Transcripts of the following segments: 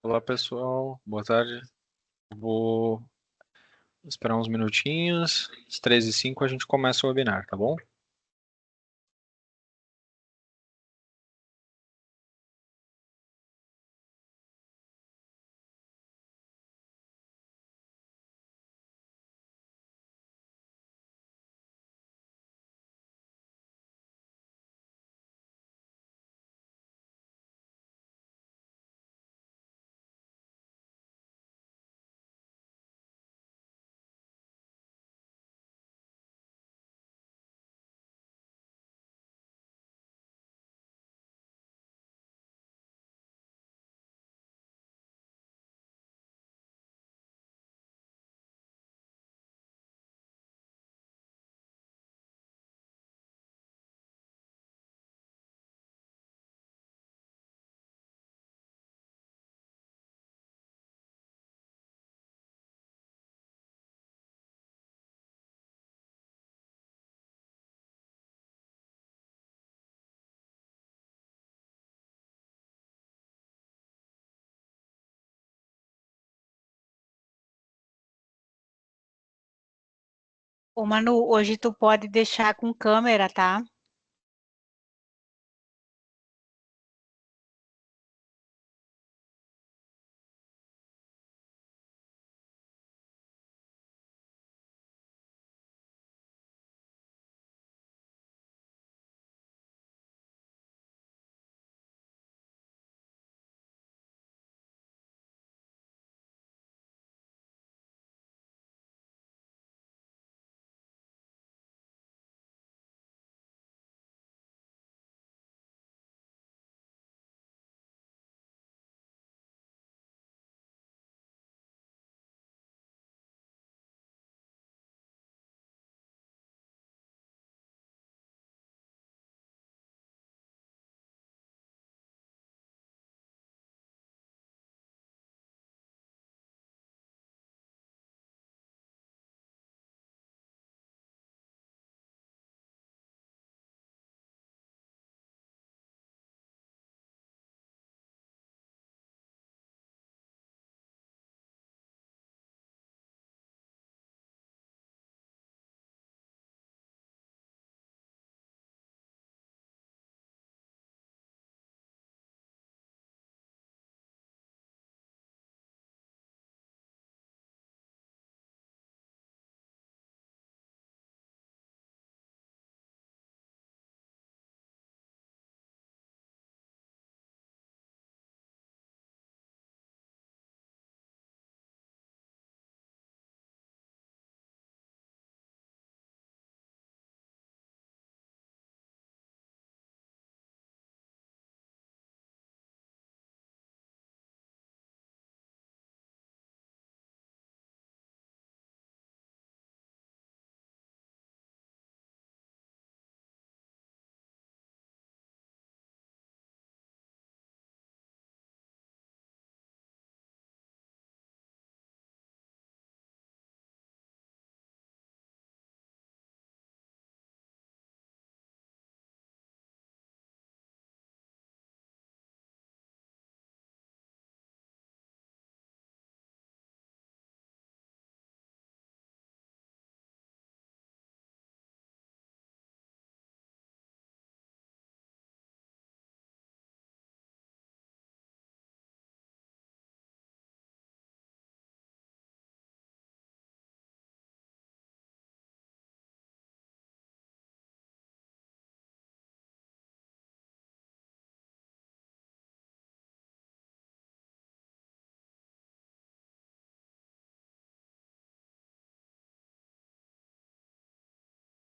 Olá, pessoal. Boa tarde. Vou esperar uns minutinhos. Às 13h05 a gente começa o webinar, tá bom? Ô Manu, hoje tu pode deixar com câmera, tá?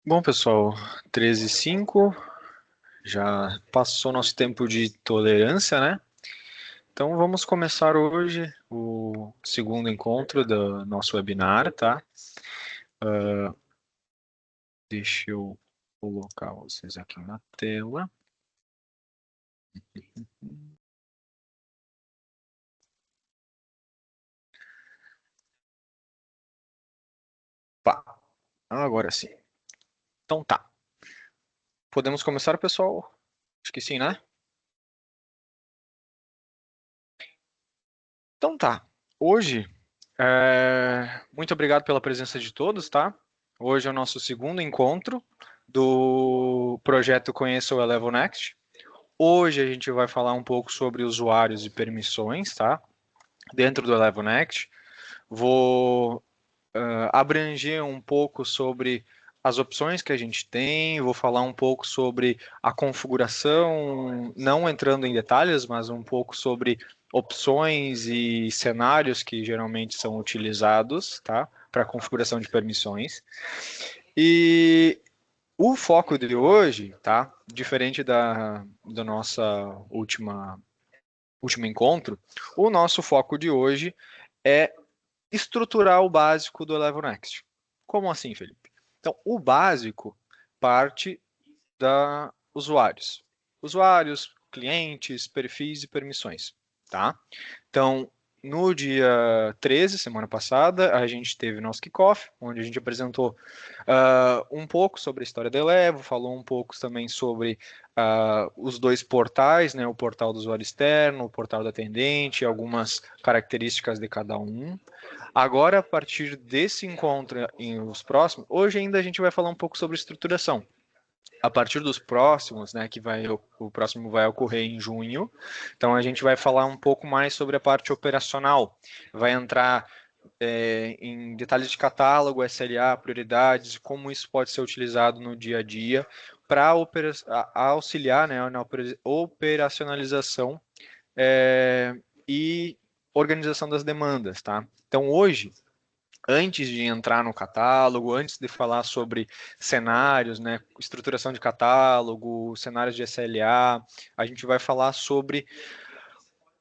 Bom, pessoal, 13h05, já passou nosso tempo de tolerância, né? Então vamos começar hoje o segundo encontro do nosso webinar, tá? Deixa eu colocar vocês aqui na tela. Pá, agora sim. Então tá. Podemos começar, pessoal? Acho que sim, né? Então tá, hoje, muito obrigado pela presença de todos, tá? Hoje é o nosso segundo encontro do projeto Conheça o Elevo Next. Hoje a gente vai falar um pouco sobre usuários e permissões, tá? Dentro do Elevo Next. Vou abranger um pouco sobre as opções que a gente tem, vou falar um pouco sobre a configuração, não entrando em detalhes, mas um pouco sobre opções e cenários que geralmente são utilizados, tá? Para configuração de permissões. E o foco de hoje, tá? Diferente da nossa último encontro, o nosso foco de hoje é estruturar o básico do Eleven Next. Como assim, Felipe? Então, o básico parte da usuários. Usuários, clientes, perfis e permissões, tá? Então, no dia 13, semana passada, a gente teve nosso kickoff, onde a gente apresentou um pouco sobre a história da Elevo, falou um pouco também sobre os dois portais, né, o portal do usuário externo, o portal do atendente, algumas características de cada um. Agora, a partir desse encontro e os próximos, hoje ainda a gente vai falar um pouco sobre estruturação. A partir dos próximos, né, o próximo vai ocorrer em junho, então a gente vai falar um pouco mais sobre a parte operacional. Vai entrar em detalhes de catálogo, SLA, prioridades, como isso pode ser utilizado no dia a dia para auxiliar, né, na operacionalização e organização das demandas, tá? Então, hoje, antes de entrar no catálogo, antes de falar sobre cenários, né, estruturação de catálogo, cenários de SLA, a gente vai falar sobre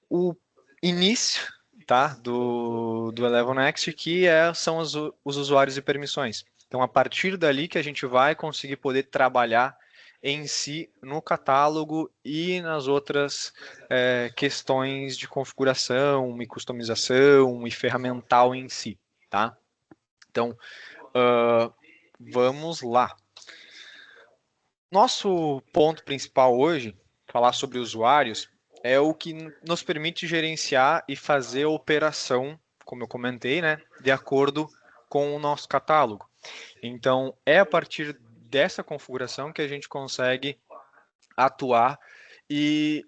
o início, tá, do Eleven Next, que são os usuários e permissões. Então, a partir dali que a gente vai conseguir poder trabalhar em si no catálogo e nas outras questões de configuração e customização e ferramental em si, tá? Então, vamos lá. Nosso ponto principal hoje, falar sobre usuários, é o que nos permite gerenciar e fazer a operação, como eu comentei, né, de acordo com o nosso catálogo. Então, é a partir dessa configuração que a gente consegue atuar e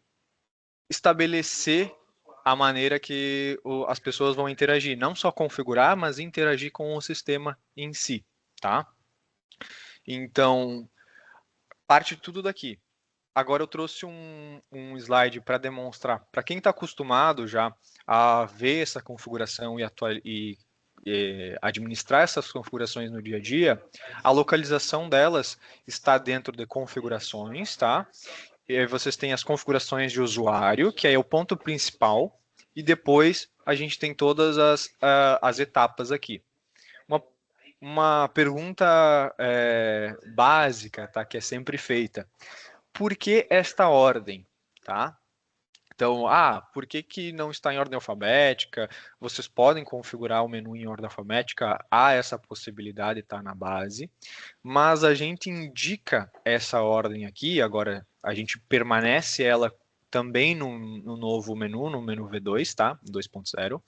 estabelecer a maneira que as pessoas vão interagir, não só configurar, mas interagir com o sistema em si, tá? Então, parte tudo daqui. Agora eu trouxe um slide para demonstrar, para quem está acostumado já a ver essa configuração e administrar essas configurações no dia a dia, a localização delas está dentro de configurações, tá? E aí vocês têm as configurações de usuário, que é o ponto principal, e depois a gente tem todas as etapas aqui. Uma pergunta básica, tá? Que é sempre feita. Por que esta ordem, tá? Então, por que não está em ordem alfabética? Vocês podem configurar o menu em ordem alfabética, há essa possibilidade, tá na base, mas a gente indica essa ordem aqui, agora a gente permanece ela também no novo menu, no menu V2, tá? 2.0.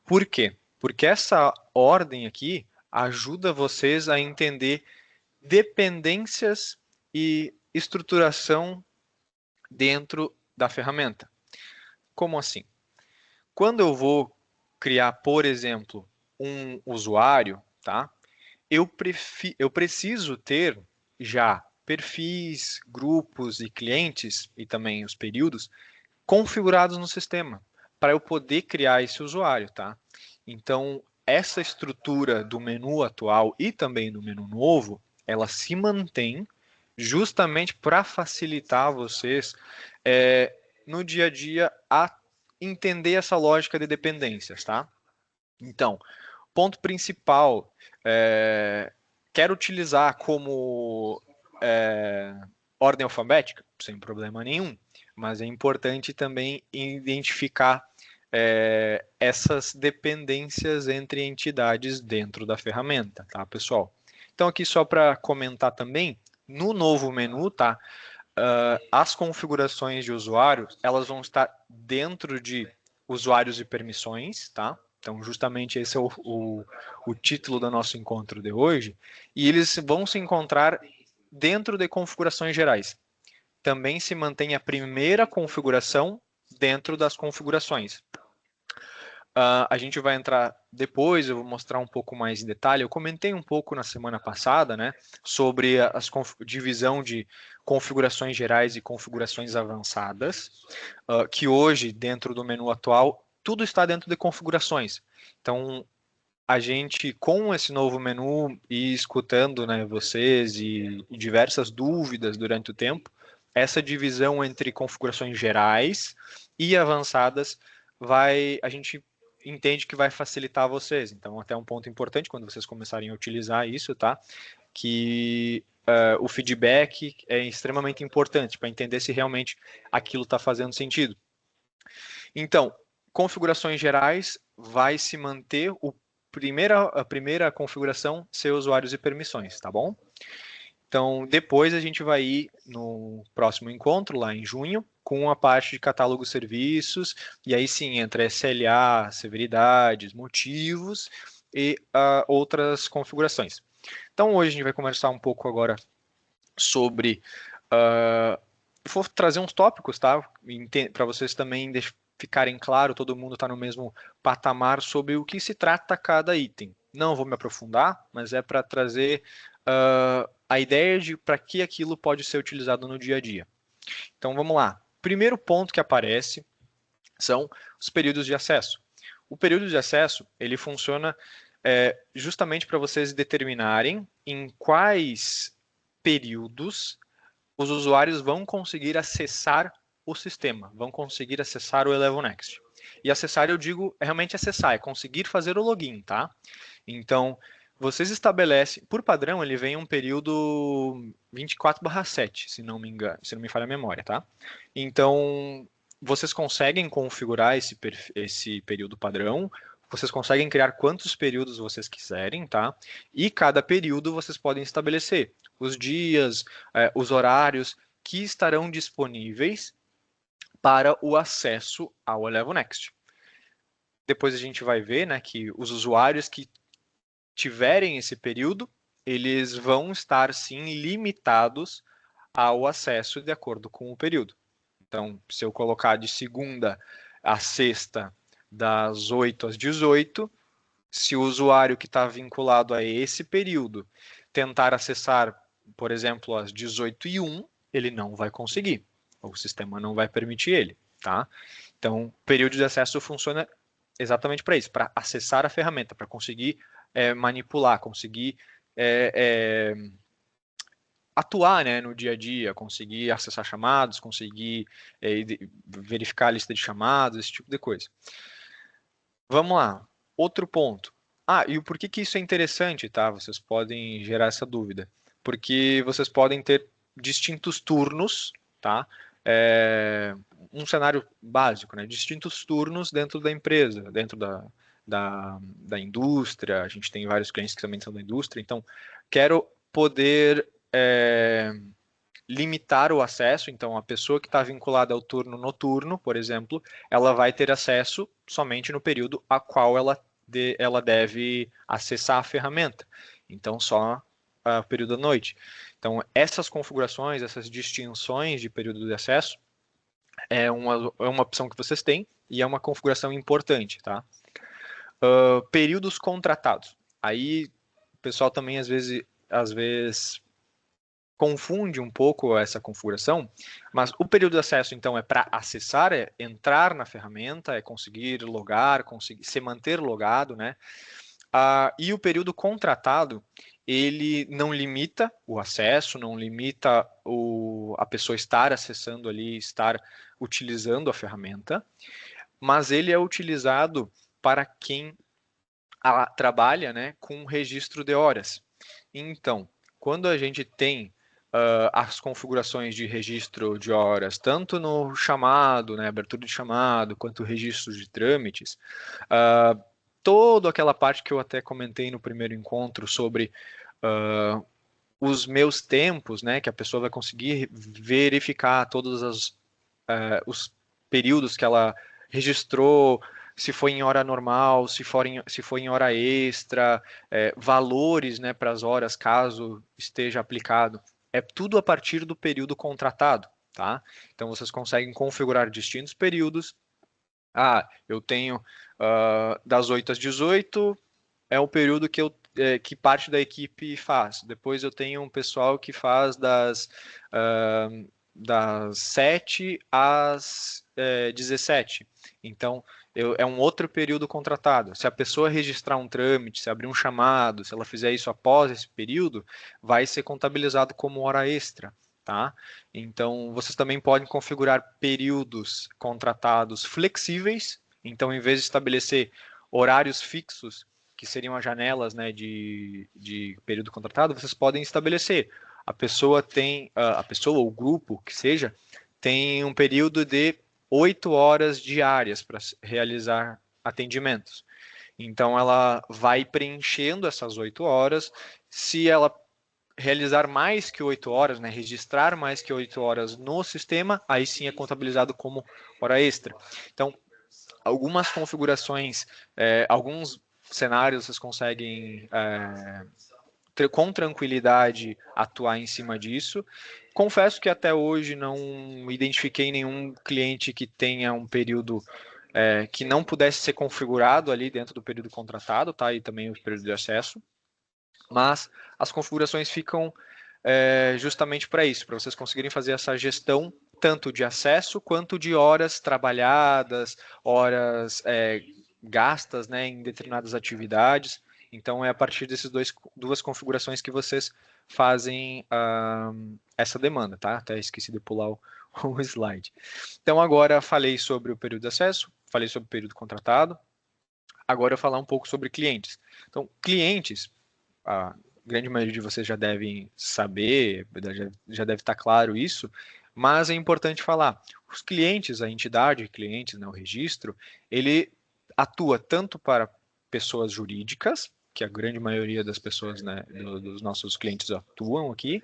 Por quê? Porque essa ordem aqui ajuda vocês a entender dependências e estruturação dentro da ferramenta. Como assim? Quando eu vou criar, por exemplo, um usuário, tá? Eu preciso ter já perfis, grupos e clientes, e também os períodos, configurados no sistema, para eu poder criar esse usuário, tá? Então, essa estrutura do menu atual e também do menu novo, ela se mantém justamente para facilitar vocês no dia a dia a entender essa lógica de dependências, tá? Então, ponto principal, quero utilizar como ordem alfabética, sem problema nenhum, mas é importante também identificar essas dependências entre entidades dentro da ferramenta, tá, pessoal? Então, aqui só para comentar também, no novo menu, tá? As configurações de usuário, elas vão estar dentro de usuários e permissões, tá? Então, justamente esse é o título do nosso encontro de hoje. E eles vão se encontrar dentro de configurações gerais. Também se mantém a primeira configuração dentro das configurações. A gente vai entrar depois, eu vou mostrar um pouco mais em detalhe. Eu comentei um pouco na semana passada, né, sobre a divisão de configurações gerais e configurações avançadas, que hoje, dentro do menu atual, tudo está dentro de configurações. Então, a gente, com esse novo menu e escutando, né, vocês e diversas dúvidas durante o tempo, essa divisão entre configurações gerais e avançadas a gente entende que vai facilitar vocês. Então, até um ponto importante quando vocês começarem a utilizar isso, tá? Que o feedback é extremamente importante para entender se realmente aquilo está fazendo sentido. Então, configurações gerais vai se manter a primeira configuração ser usuários e permissões, tá bom? Então, depois a gente vai ir no próximo encontro, lá em junho, com a parte de catálogo serviços, e aí sim entra SLA, severidades, motivos e outras configurações. Então, hoje a gente vai conversar um pouco agora sobre... vou trazer uns tópicos, tá? Para vocês também ficarem claro, todo mundo está no mesmo patamar sobre o que se trata cada item. Não vou me aprofundar, mas é para trazer a ideia de para que aquilo pode ser utilizado no dia a dia. Então vamos lá. Primeiro ponto que aparece são os períodos de acesso. O período de acesso ele funciona justamente para vocês determinarem em quais períodos os usuários vão conseguir acessar o sistema, vão conseguir acessar o Elevonext. E acessar, eu digo, realmente acessar, é conseguir fazer o login, tá? Então, vocês estabelecem, por padrão, ele vem um período 24/7, se não me engano, se não me falha a memória, tá? Então, vocês conseguem configurar esse período padrão, vocês conseguem criar quantos períodos vocês quiserem, tá? E cada período vocês podem estabelecer os dias, os horários que estarão disponíveis para o acesso ao Elevonext. Depois a gente vai ver, né, que os usuários que tiverem esse período, eles vão estar sim limitados ao acesso de acordo com o período. Então, se eu colocar de segunda a sexta, das 8 às 18, se o usuário que está vinculado a esse período tentar acessar, por exemplo, às 18h01, ele não vai conseguir. O sistema não vai permitir ele, tá? Então, o período de acesso funciona exatamente para isso, para acessar a ferramenta, para conseguir manipular, conseguir atuar, né, no dia a dia, conseguir acessar chamados, conseguir verificar a lista de chamados, esse tipo de coisa. Vamos lá, outro ponto. E o porquê que isso é interessante, tá? Vocês podem gerar essa dúvida. Porque vocês podem ter distintos turnos, tá? Um cenário básico, né? Distintos turnos dentro da empresa, dentro da indústria. A gente tem vários clientes que também são da indústria. Então, quero poder limitar o acesso. Então, a pessoa que está vinculada ao turno noturno, por exemplo, ela vai ter acesso somente no período a qual ela deve acessar a ferramenta. Então, só o período da noite. Então, essas configurações, essas distinções de período de acesso, é uma opção que vocês têm e é uma configuração importante, tá? Períodos contratados. Aí, o pessoal também, às vezes confunde um pouco essa configuração, mas o período de acesso, então, é para acessar, é entrar na ferramenta, é conseguir logar, conseguir se manter logado, né? E o período contratado, ele não limita o acesso, não limita a pessoa estar acessando ali, estar utilizando a ferramenta, mas ele é utilizado para quem trabalha, né, com registro de horas. Então, quando a gente tem as configurações de registro de horas, tanto no chamado, né, abertura de chamado, quanto registro de trâmites, toda aquela parte que eu até comentei no primeiro encontro sobre os meus tempos, né, que a pessoa vai conseguir verificar todos os períodos que ela registrou se foi em hora normal, se foi em hora extra, valores, né, para as horas, caso esteja aplicado. É tudo a partir do período contratado, tá? Então, vocês conseguem configurar distintos períodos. Eu tenho das 8 às 18, é o período que parte da equipe faz. Depois eu tenho um pessoal que faz das 7 às 17. Então, é um outro período contratado. Se a pessoa registrar um trâmite, se abrir um chamado, se ela fizer isso após esse período, vai ser contabilizado como hora extra. Tá? Então, vocês também podem configurar períodos contratados flexíveis. Então, em vez de estabelecer horários fixos, que seriam as janelas, né, de período contratado, vocês podem estabelecer. A pessoa, o grupo, que seja, tem um período de 8 horas diárias para realizar atendimentos. Então, ela vai preenchendo essas 8 horas. Se ela realizar mais que 8 horas, né, registrar mais que 8 horas no sistema, aí sim é contabilizado como hora extra. Então, algumas configurações, alguns cenários vocês conseguem com tranquilidade atuar em cima disso. Confesso que até hoje não identifiquei nenhum cliente que tenha um período que não pudesse ser configurado ali dentro do período contratado, tá? E também o período de acesso. Mas as configurações ficam justamente para isso, para vocês conseguirem fazer essa gestão tanto de acesso quanto de horas trabalhadas, horas gastas, né, em determinadas atividades. Então, é a partir dessas duas configurações que vocês fazem essa demanda, tá? Até esqueci de pular o slide. Então, agora falei sobre o período de acesso, falei sobre o período contratado. Agora eu vou falar um pouco sobre clientes. Então, clientes, a grande maioria de vocês já devem saber, já deve estar claro isso, mas é importante falar. Os clientes, a entidade de clientes, né, o registro, ele atua tanto para pessoas jurídicas, que a grande maioria das pessoas, né, dos nossos clientes atuam aqui,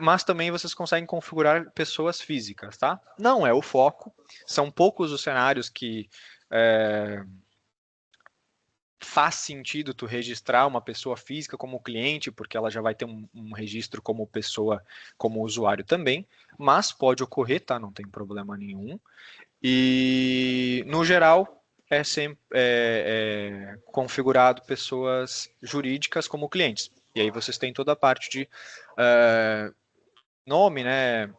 mas também vocês conseguem configurar pessoas físicas, tá? Não é o foco, são poucos os cenários que faz sentido tu registrar uma pessoa física como cliente, porque ela já vai ter um registro como pessoa, como usuário também, mas pode ocorrer, tá? Não tem problema nenhum. E, no geral, é sempre configurado pessoas jurídicas como clientes. E aí vocês têm toda a parte de nome, né?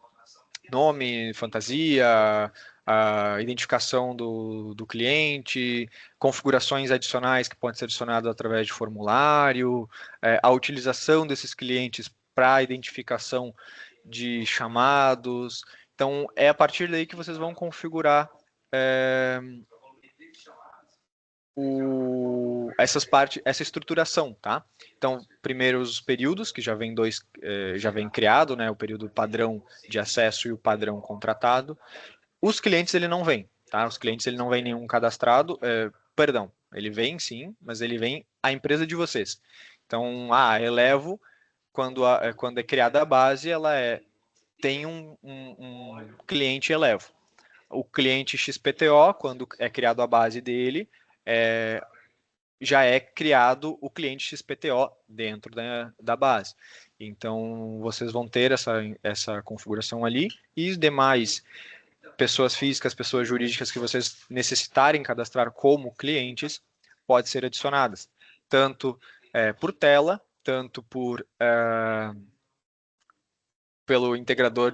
Nome, fantasia, a identificação do cliente, configurações adicionais que podem ser adicionadas através de formulário, a utilização desses clientes para a identificação de chamados. Então, é a partir daí que vocês vão configurar essa estruturação, tá? Então, primeiro os períodos, que já vem criado, né? O período padrão de acesso e o padrão contratado. Os clientes ele não vem, tá? Os clientes ele não vem nenhum cadastrado, perdão, ele vem sim, mas ele vem a empresa de vocês. Então, Elevo, quando é criada a base, ela tem um cliente Elevo. O cliente XPTO, quando é criado a base dele, já é criado o cliente XPTO dentro da base. Então, vocês vão ter essa configuração ali e os demais pessoas físicas, pessoas jurídicas que vocês necessitarem cadastrar como clientes, pode ser adicionadas, tanto por tela, tanto pelo integrador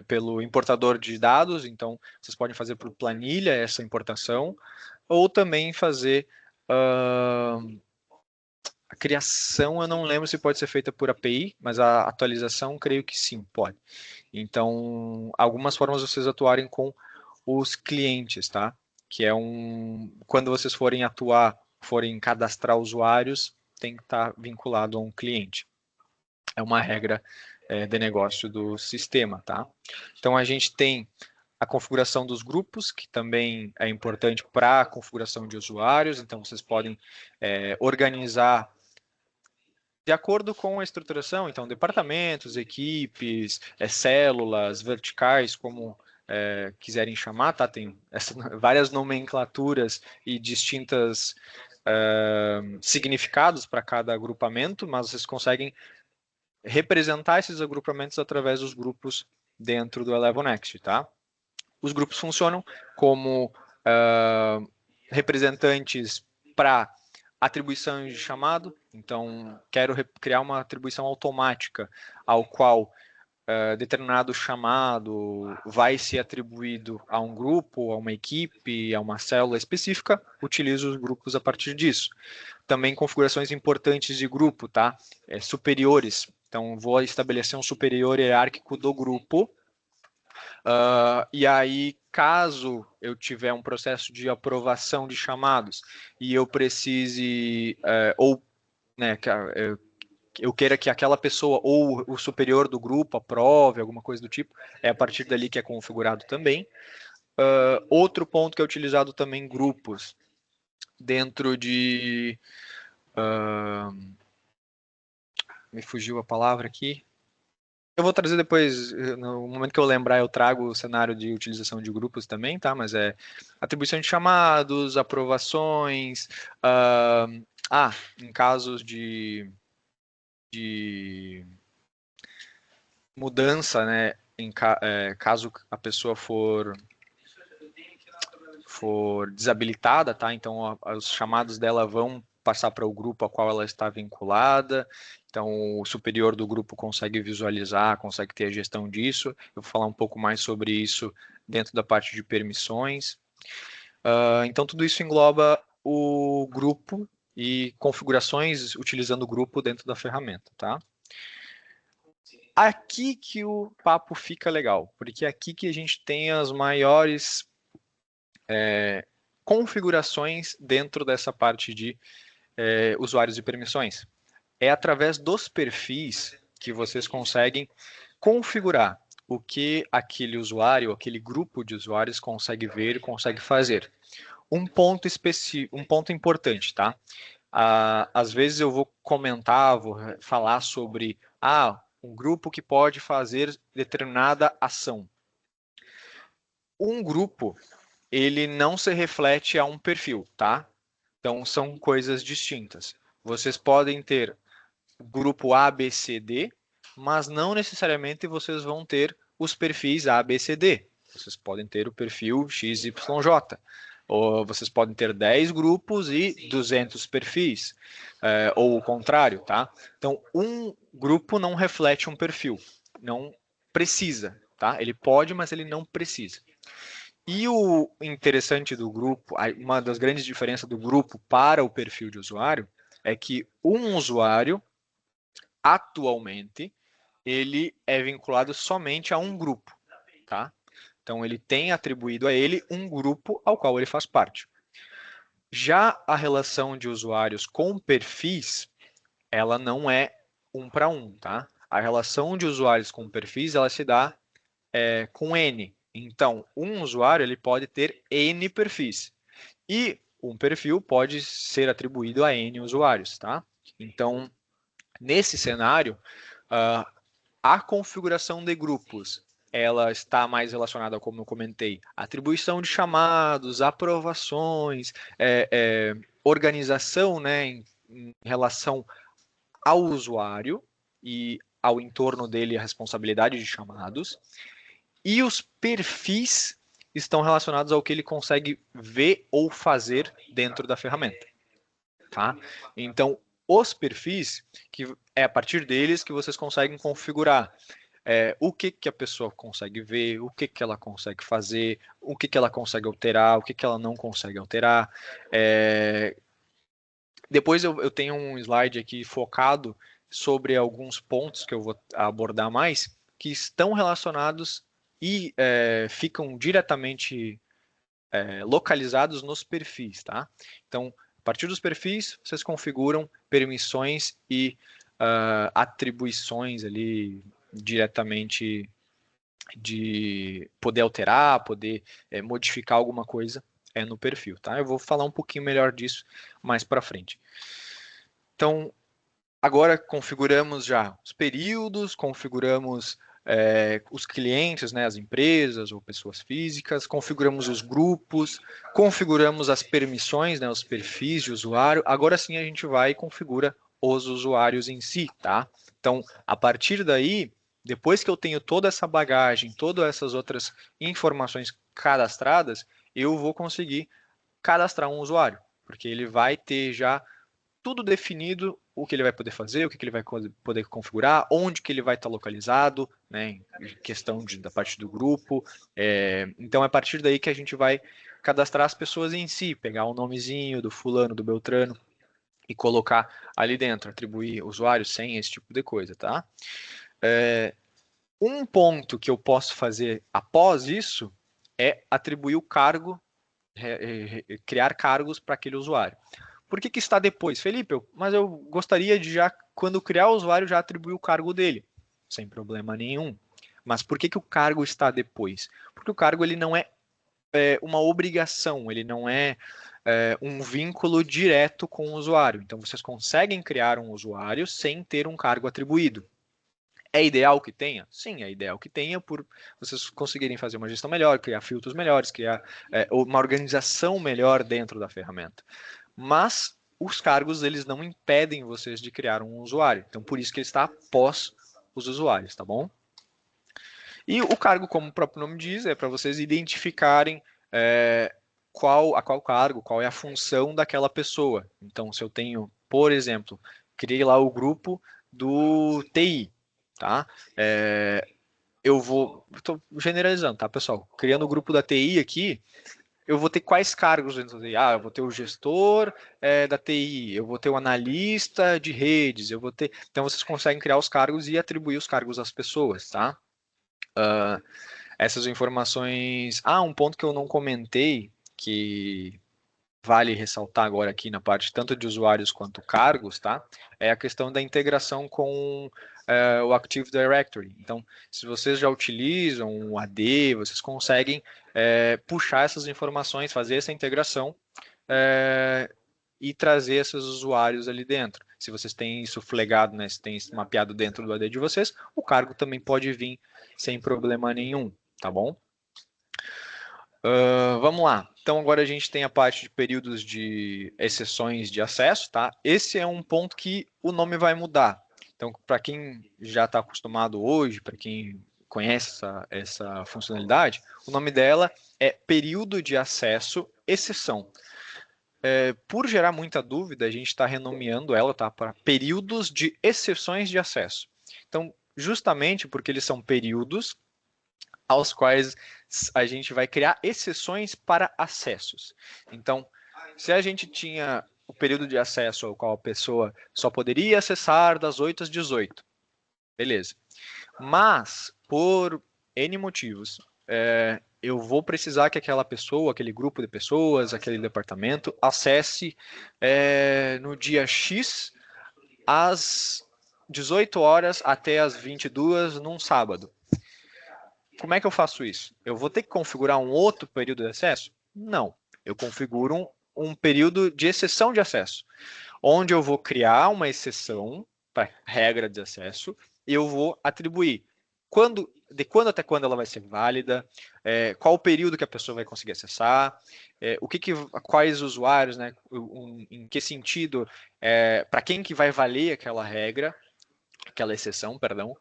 pelo importador de dados, então vocês podem fazer por planilha essa importação, ou também fazer a criação, eu não lembro se pode ser feita por API, mas a atualização, creio que sim, pode. Então, algumas formas de vocês atuarem com os clientes, tá? Que é quando vocês forem cadastrar usuários, tem que estar vinculado a um cliente. É uma regra de negócio do sistema, tá? Então, a gente tem a configuração dos grupos, que também é importante para a configuração de usuários. Então, vocês podem organizar de acordo com a estruturação, então, departamentos, equipes, células, verticais, como quiserem chamar, tá? Tem várias nomenclaturas e distintas significados para cada agrupamento, mas vocês conseguem representar esses agrupamentos através dos grupos dentro do ElevenNext, tá? Os grupos funcionam como representantes para atribuição de chamado. Então, quero criar uma atribuição automática ao qual determinado chamado vai ser atribuído a um grupo, a uma equipe, a uma célula específica, utilizo os grupos a partir disso. Também configurações importantes de grupo, tá? Superiores. Então, vou estabelecer um superior hierárquico do grupo. E aí, caso eu tiver um processo de aprovação de chamados e eu precise, eu queira que aquela pessoa ou o superior do grupo aprove, alguma coisa do tipo, é a partir dali que é configurado também. Outro ponto que é utilizado também grupos dentro de... me fugiu a palavra aqui. Eu vou trazer depois, no momento que eu lembrar, eu trago o cenário de utilização de grupos também, tá? Mas é atribuição de chamados, aprovações, em casos de mudança, né? Caso a pessoa for desabilitada, tá? Então os chamados dela vão passar para o grupo a qual ela está vinculada. Então o superior do grupo consegue visualizar, consegue ter a gestão disso. Eu vou falar um pouco mais sobre isso dentro da parte de permissões. Então tudo isso engloba o grupo e configurações utilizando o grupo dentro da ferramenta, tá? Aqui que o papo fica legal, porque é aqui que a gente tem as maiores configurações dentro dessa parte de usuários e permissões. É através dos perfis que vocês conseguem configurar o que aquele usuário, aquele grupo de usuários consegue ver e consegue fazer. Um ponto importante, tá? Às vezes eu vou comentar, vou falar sobre um grupo que pode fazer determinada ação. Um grupo, ele não se reflete a um perfil, tá? Então, são coisas distintas. Vocês podem ter grupo A, B, C, D, mas não necessariamente vocês vão ter os perfis A, B, C, D. Vocês podem ter o perfil X, Y, J. Ou vocês podem ter 10 grupos e 200 perfis, ou o contrário, tá? Então, um grupo não reflete um perfil, não precisa, tá? Ele pode, mas ele não precisa. E o interessante do grupo, uma das grandes diferenças do grupo para o perfil de usuário, é que um usuário, atualmente, ele é vinculado somente a um grupo, tá? Então, ele tem atribuído a ele um grupo ao qual ele faz parte. Já a relação de usuários com perfis, ela não é um para um, tá? A relação de usuários com perfis, ela se dá com N. Então, um usuário ele pode ter N perfis. E um perfil pode ser atribuído a N usuários, tá? Então, nesse cenário, a configuração de grupos ela está mais relacionada, como eu comentei, atribuição de chamados, aprovações, organização, né, em relação ao usuário e ao entorno dele a responsabilidade de chamados. E os perfis estão relacionados ao que ele consegue ver ou fazer dentro da ferramenta. Tá? Então, os perfis, que é a partir deles que vocês conseguem configurar o que a pessoa consegue ver, o que ela consegue fazer, o que ela consegue alterar, o que ela não consegue alterar. Depois eu tenho um slide aqui focado sobre alguns pontos que eu vou abordar mais, que estão relacionados e ficam diretamente localizados nos perfis, tá? Então, a partir dos perfis, vocês configuram permissões e atribuições ali diretamente de poder alterar, poder modificar alguma coisa no perfil, tá? Eu vou falar um pouquinho melhor disso mais para frente. Então, agora configuramos já os períodos, configuramos os clientes, né, as empresas ou pessoas físicas, configuramos os grupos, configuramos as permissões, né, os perfis de usuário. Agora sim a gente vai e configura os usuários em si, tá? Então, a partir daí, depois que eu tenho toda essa bagagem, todas essas outras informações cadastradas, eu vou conseguir cadastrar um usuário, porque ele vai ter já tudo definido, o que ele vai poder fazer, o que ele vai poder configurar, onde que ele vai estar localizado, né, em questão da parte do grupo. Então, é a partir daí que a gente vai cadastrar as pessoas em si, pegar o nomezinho do fulano, do Beltrano, e colocar ali dentro, atribuir usuário, senha, esse tipo de coisa, tá? Um ponto que eu posso fazer após isso é atribuir o cargo, criar cargos para aquele usuário. Por que está depois? Felipe, mas eu gostaria de já, quando criar o usuário, já atribuir o cargo dele. Sem problema nenhum. Mas por que o cargo está depois? Porque o cargo ele não é, uma obrigação, ele não é, um vínculo direto com o usuário. Então, vocês conseguem criar um usuário sem ter um cargo atribuído. É ideal que tenha? Sim, é ideal que tenha por vocês conseguirem fazer uma gestão melhor, criar filtros melhores, criar uma organização melhor dentro da ferramenta. Mas os cargos eles não impedem vocês de criar um usuário. Então, por isso que ele está após os usuários, tá bom? E o cargo, como o próprio nome diz, é para vocês identificarem qual cargo, qual é a função daquela pessoa. Então, se eu tenho, por exemplo, criei lá o grupo do TI, tá? Eu estou generalizando, tá, pessoal? Criando o grupo da TI aqui, eu vou ter quais cargos dentro da TI? Eu vou ter o gestor da TI, eu vou ter o analista de redes, eu vou ter. Então vocês conseguem criar os cargos e atribuir os cargos às pessoas, tá? Essas informações. Um ponto que eu não comentei, que vale ressaltar agora aqui na parte tanto de usuários quanto cargos, tá? É a questão da integração com o Active Directory. Então, se vocês já utilizam o AD, vocês conseguem puxar essas informações, fazer essa integração e trazer esses usuários ali dentro. Se vocês têm isso flegado, né, se tem isso mapeado dentro do AD de vocês, o cargo também pode vir sem problema nenhum, tá bom? Vamos lá. Então agora a gente tem a parte de períodos de exceções de acesso, tá? Esse é um ponto que o nome vai mudar. Então, para quem já está acostumado hoje, para quem conhece essa funcionalidade, o nome dela é período de acesso exceção. Por gerar muita dúvida, a gente está renomeando ela, tá, para períodos de exceções de acesso. Então, justamente porque eles são períodos aos quais a gente vai criar exceções para acessos. Então, se a gente tinha o período de acesso ao qual a pessoa só poderia acessar das 8 às 18, beleza. Mas, por N motivos, eu vou precisar que aquela pessoa, aquele grupo de pessoas, aquele departamento, acesse no dia X às 18 horas até às 22 num sábado. Como é que eu faço isso? Eu vou ter que configurar um outro período de acesso? Não. Eu configuro um período de exceção de acesso, onde eu vou criar uma exceção para regra de acesso e eu vou atribuir de quando até quando ela vai ser válida, qual o período que a pessoa vai conseguir acessar, quais usuários, né, em que sentido, para quem que vai valer aquela regra, aquela exceção, perdão.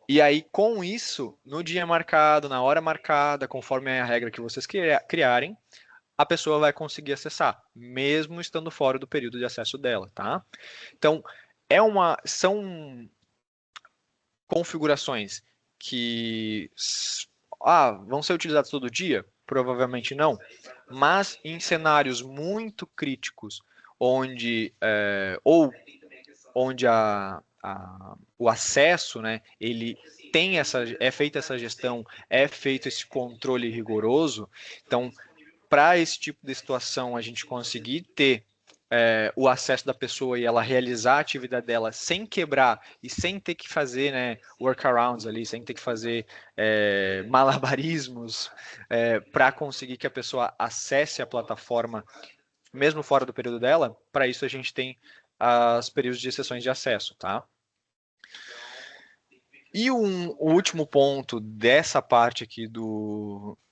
E aí, com isso, no dia marcado, na hora marcada, conforme a regra que vocês criarem, a pessoa vai conseguir acessar, mesmo estando fora do período de acesso dela, tá? Então, são configurações que vão ser utilizadas todo dia? Provavelmente não. Mas em cenários muito críticos, onde o acesso, né, ele é feita essa gestão, é feito esse controle rigoroso. Então, para esse tipo de situação, a gente conseguir ter o acesso da pessoa e ela realizar a atividade dela sem quebrar e sem ter que fazer, né, workarounds ali, sem ter que fazer malabarismos para conseguir que a pessoa acesse a plataforma mesmo fora do período dela. Para isso a gente tem os períodos de exceções de acesso, tá? E o último ponto dessa parte aqui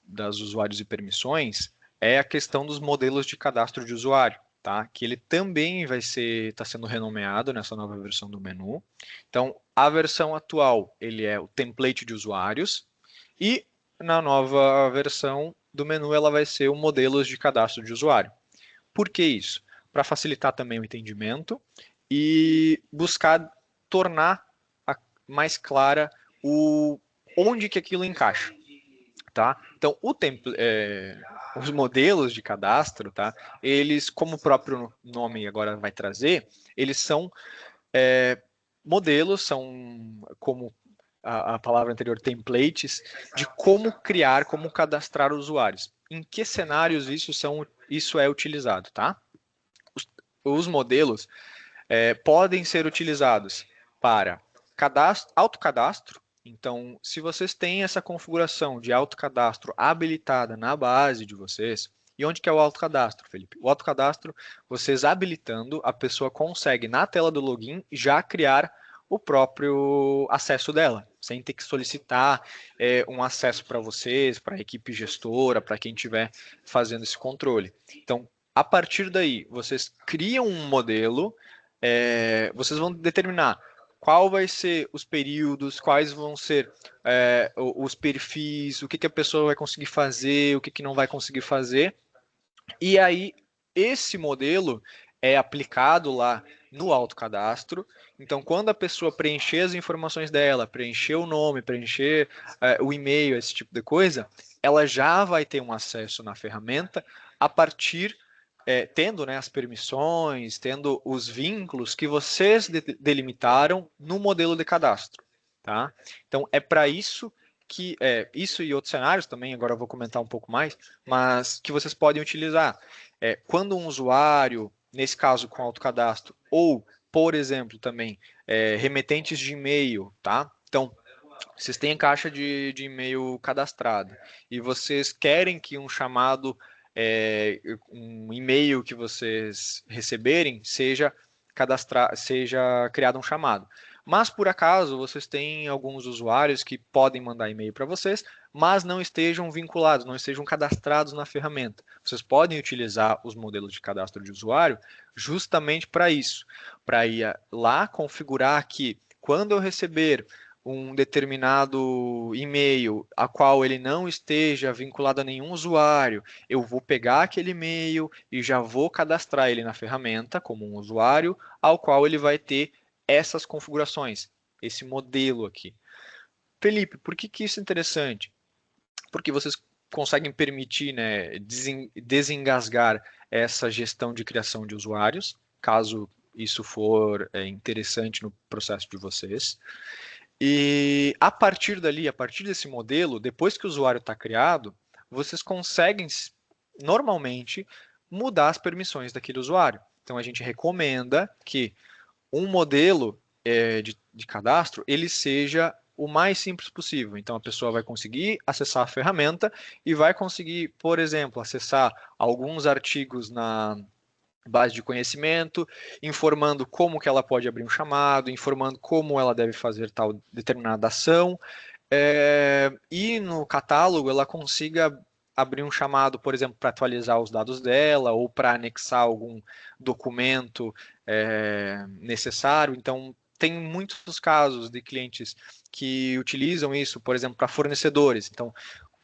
das usuários e permissões é a questão dos modelos de cadastro de usuário, tá? Que ele também está sendo renomeado nessa nova versão do menu. Então, a versão atual, ele é o template de usuários, e na nova versão do menu, ela vai ser o modelos de cadastro de usuário. Por que isso? Para facilitar também o entendimento e buscar tornar mais clara onde que aquilo encaixa, tá? Então, os modelos de cadastro, tá? Eles, como o próprio nome agora vai trazer, eles são modelos, são como a palavra anterior, templates, de como criar, como cadastrar usuários. Em que cenários isso é utilizado, tá? Os modelos podem ser utilizados para autocadastro. Então, se vocês têm essa configuração de autocadastro habilitada na base de vocês, e onde que é o autocadastro, Felipe? O autocadastro, vocês habilitando, a pessoa consegue, na tela do login, já criar o próprio acesso dela, sem ter que solicitar um acesso para vocês, para a equipe gestora, para quem estiver fazendo esse controle. Então, a partir daí, vocês criam um modelo, vocês vão determinar qual vai ser os períodos, quais vão ser os perfis, o que a pessoa vai conseguir fazer, o que não vai conseguir fazer. E aí, esse modelo é aplicado lá no autocadastro. Então, quando a pessoa preencher as informações dela, preencher o nome, preencher o e-mail, esse tipo de coisa, ela já vai ter um acesso na ferramenta a partir tendo, né, as permissões, tendo os vínculos que vocês delimitaram no modelo de cadastro, tá? Então, é para isso que isso e outros cenários também, agora eu vou comentar um pouco mais, mas que vocês podem utilizar. Quando um usuário, nesse caso com autocadastro, ou, por exemplo, também remetentes de e-mail, tá? Então, vocês têm caixa de e-mail cadastrada e vocês querem que um chamado, um e-mail que vocês receberem seja criado um chamado. Mas por acaso vocês têm alguns usuários que podem mandar e-mail para vocês, mas não estejam vinculados, não estejam cadastrados na ferramenta. Vocês podem utilizar os modelos de cadastro de usuário justamente para isso, para ir lá configurar que quando eu receber um determinado e-mail a qual ele não esteja vinculado a nenhum usuário, eu vou pegar aquele e-mail e já vou cadastrar ele na ferramenta como um usuário ao qual ele vai ter essas configurações, esse modelo aqui. Felipe, por que isso é interessante? Porque vocês conseguem permitir, né, desengasgar essa gestão de criação de usuários, caso isso for interessante no processo de vocês. E a partir dali, a partir desse modelo, depois que o usuário está criado, vocês conseguem normalmente mudar as permissões daquele usuário. Então a gente recomenda que um modelo de cadastro ele seja o mais simples possível. Então a pessoa vai conseguir acessar a ferramenta e vai conseguir, por exemplo, acessar alguns artigos na base de conhecimento, informando como que ela pode abrir um chamado, informando como ela deve fazer tal determinada ação, e no catálogo ela consiga abrir um chamado, por exemplo, para atualizar os dados dela ou para anexar algum documento necessário. Então, tem muitos casos de clientes que utilizam isso, por exemplo, para fornecedores. Então,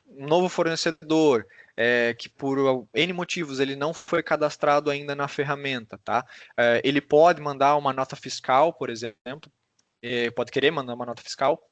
um novo fornecedor que por N motivos ele não foi cadastrado ainda na ferramenta, tá? Ele pode mandar uma nota fiscal, por exemplo, pode querer mandar uma nota fiscal,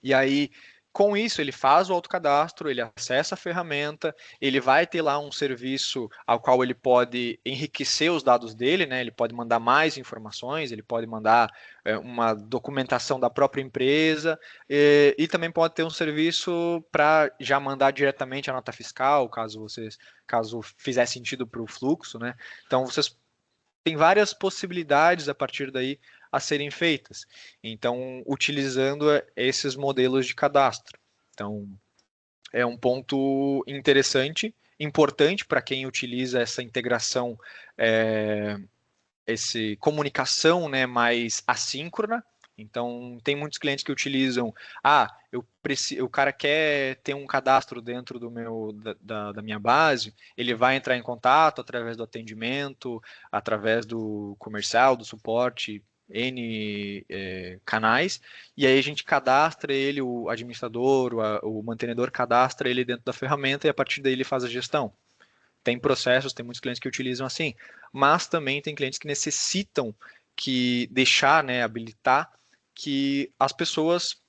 e aí com isso ele faz o autocadastro, ele acessa a ferramenta, ele vai ter lá um serviço ao qual ele pode enriquecer os dados dele, né? Ele pode mandar mais informações, ele pode mandar uma documentação da própria empresa e também pode ter um serviço para já mandar diretamente a nota fiscal, caso fizer sentido para o fluxo, né? Então vocês têm várias possibilidades a partir daí a serem feitas. Então, utilizando esses modelos de cadastro. Então, é um ponto interessante, importante para quem utiliza essa integração, essa comunicação, né, mais assíncrona, Então, tem muitos clientes que utilizam, o cara quer ter um cadastro dentro da minha base, ele vai entrar em contato através do atendimento, através do comercial, do suporte, N canais, e aí a gente cadastra ele, o administrador, o mantenedor cadastra ele dentro da ferramenta e a partir daí ele faz a gestão. Tem processos, tem muitos clientes que utilizam assim, mas também tem clientes que necessitam deixar, né, habilitar que as pessoas,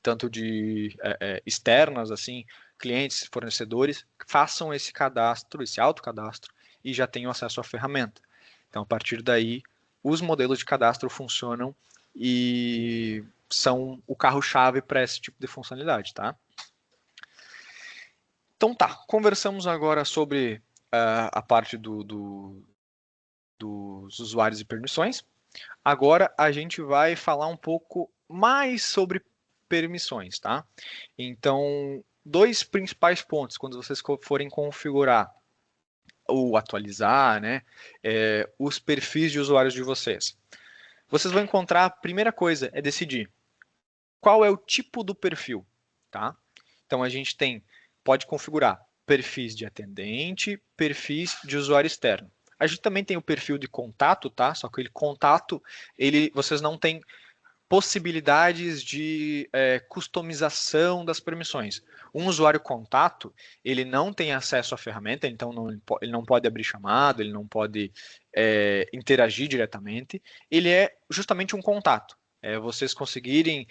tanto de externas, assim, clientes, fornecedores, façam esse cadastro, esse autocadastro, e já tenham acesso à ferramenta. Então, a partir daí, os modelos de cadastro funcionam e são o carro-chave para esse tipo de funcionalidade, tá? Então tá, conversamos agora sobre a parte dos usuários e permissões. Agora a gente vai falar um pouco mais sobre permissões, tá? Então, dois principais pontos quando vocês forem configurar ou atualizar, né, os perfis de usuários de vocês. Vocês vão encontrar, a primeira coisa é decidir qual é o tipo do perfil, tá? Então a gente pode configurar perfis de atendente, perfis de usuário externo. A gente também tem o perfil de contato, tá? Só que vocês não têm possibilidades de customização das permissões. Um usuário contato, ele não tem acesso à ferramenta, então ele não pode abrir chamado, ele não pode interagir diretamente. Ele é justamente um contato. Vocês conseguirem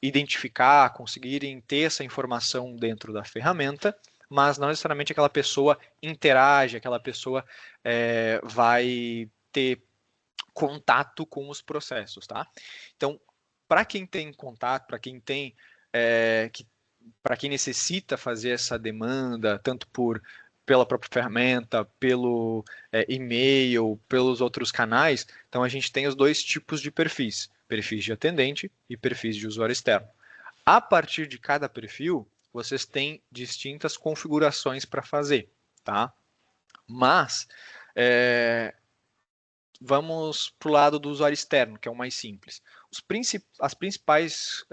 identificar, conseguirem ter essa informação dentro da ferramenta, mas não necessariamente aquela pessoa interage, aquela pessoa vai ter contato com os processos, tá? Então, para quem tem contato, para quem tem para quem necessita fazer essa demanda, tanto pela própria ferramenta, pelo e-mail, pelos outros canais, então a gente tem os dois tipos de perfis de atendente e perfis de usuário externo. A partir de cada perfil, vocês têm distintas configurações para fazer, tá? Mas vamos para o lado do usuário externo, que é o mais simples. As principais,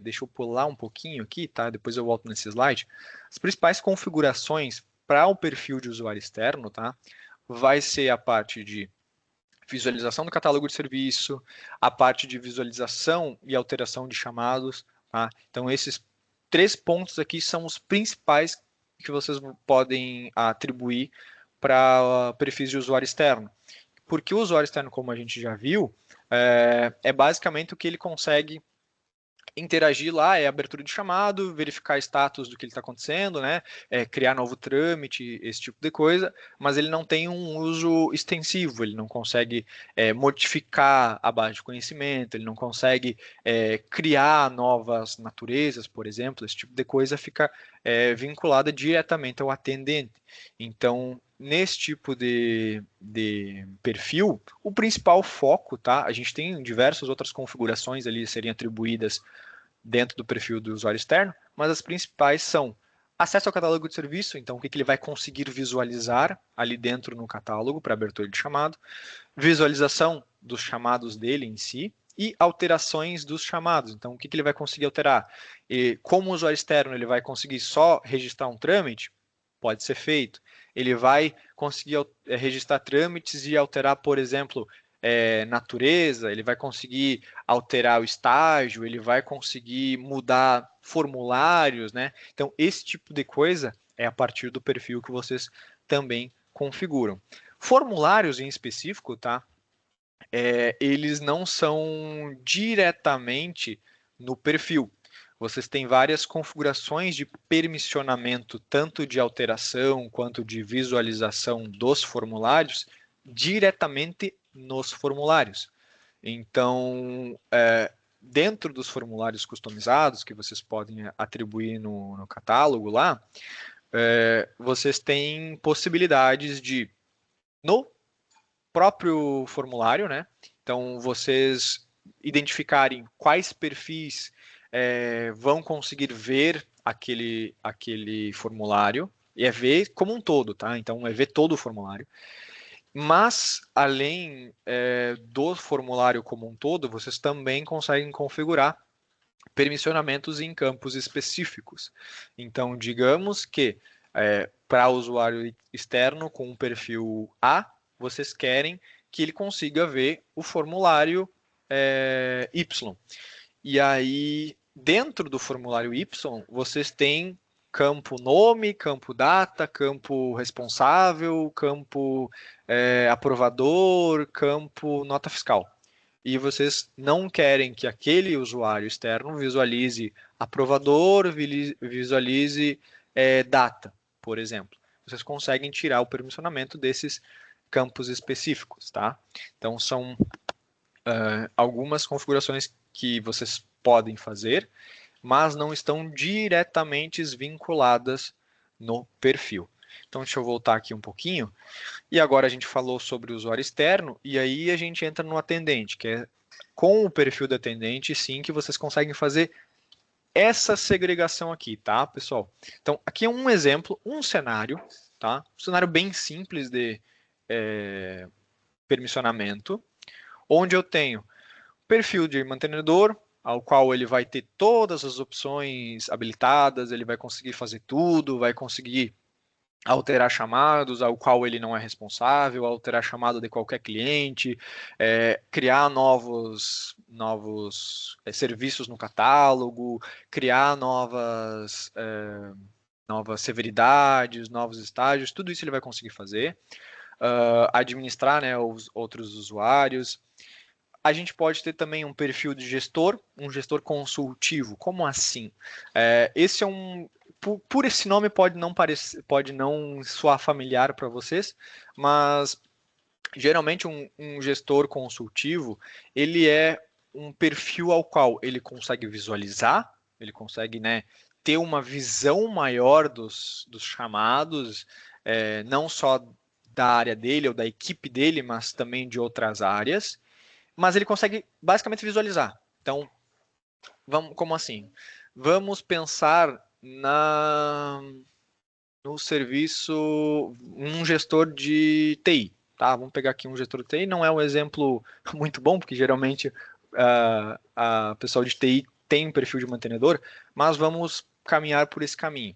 deixa eu pular um pouquinho aqui, tá? Depois eu volto nesse slide. As principais configurações para o perfil de usuário externo, tá? Vai ser a parte de visualização do catálogo de serviço, a parte de visualização e alteração de chamados, tá? Então esses 3 pontos aqui são os principais que vocês podem atribuir para perfis de usuário externo. Porque o usuário externo, como a gente já viu, é basicamente o que ele consegue interagir lá, é abertura de chamado, verificar status do que ele está acontecendo, né? Criar novo trâmite, esse tipo de coisa, mas ele não tem um uso extensivo, ele não consegue modificar a base de conhecimento, ele não consegue criar novas naturezas, por exemplo, esse tipo de coisa fica vinculada diretamente ao atendente. Então, nesse tipo de perfil, o principal foco, tá? A gente tem diversas outras configurações ali seriam atribuídas dentro do perfil do usuário externo, mas as principais são acesso ao catálogo de serviço, então o que ele vai conseguir visualizar ali dentro no catálogo para abertura de chamado, visualização dos chamados dele em si e alterações dos chamados. Então, o que ele vai conseguir alterar? E como usuário externo, ele vai conseguir só registrar um trâmite? Pode ser feito. Ele vai conseguir registrar trâmites e alterar, por exemplo, natureza, ele vai conseguir alterar o estágio, ele vai conseguir mudar formulários, né? Então, esse tipo de coisa é a partir do perfil que vocês também configuram. Formulários em específico, tá? Eles não são diretamente no perfil. Vocês têm várias configurações de permissionamento, tanto de alteração quanto de visualização dos formulários, diretamente nos formulários. Então, dentro dos formulários customizados que vocês podem atribuir no catálogo lá, vocês têm possibilidades de, no próprio formulário, né? Então, vocês identificarem quais perfis vão conseguir ver aquele formulário, e é ver como um todo, tá? Então, é ver todo o formulário. Mas, além do formulário como um todo, vocês também conseguem configurar permissionamentos em campos específicos. Então, digamos que para usuário externo com um perfil A, vocês querem que ele consiga ver o formulário Y. E aí, dentro do formulário Y, vocês têm campo nome, campo data, campo responsável, campo aprovador, campo nota fiscal. E vocês não querem que aquele usuário externo visualize aprovador, visualize data, por exemplo. Vocês conseguem tirar o permissionamento desses campos específicos, tá? Então, são algumas configurações que vocês podem fazer, mas não estão diretamente vinculadas no perfil. Então, deixa eu voltar aqui um pouquinho. E agora a gente falou sobre o usuário externo, e aí a gente entra no atendente, que é com o perfil do atendente, sim, que vocês conseguem fazer essa segregação aqui, tá, pessoal? Então, aqui é um exemplo, um cenário, tá? Um cenário bem simples de permissionamento, onde eu tenho perfil de mantenedor, ao qual ele vai ter todas as opções habilitadas, ele vai conseguir fazer tudo, vai conseguir alterar chamados ao qual ele não é responsável, alterar chamado de qualquer cliente, criar novos serviços no catálogo, criar novas severidades, novos estágios, tudo isso ele vai conseguir fazer. Administrar, né, os outros usuários. A gente pode ter também um perfil de gestor, um gestor consultivo. Como assim? Esse é um por esse nome pode não soar familiar para vocês, mas geralmente um gestor consultivo, ele é um perfil ao qual ele consegue visualizar, ele consegue, né, ter uma visão maior dos chamados, não só da área dele ou da equipe dele, mas também de outras áreas, mas ele consegue basicamente visualizar. Então, como assim? Vamos pensar no serviço, um gestor de TI. Tá? Vamos pegar aqui um gestor de TI. Não é um exemplo muito bom, porque geralmente a pessoal de TI tem um perfil de mantenedor, mas vamos caminhar por esse caminho.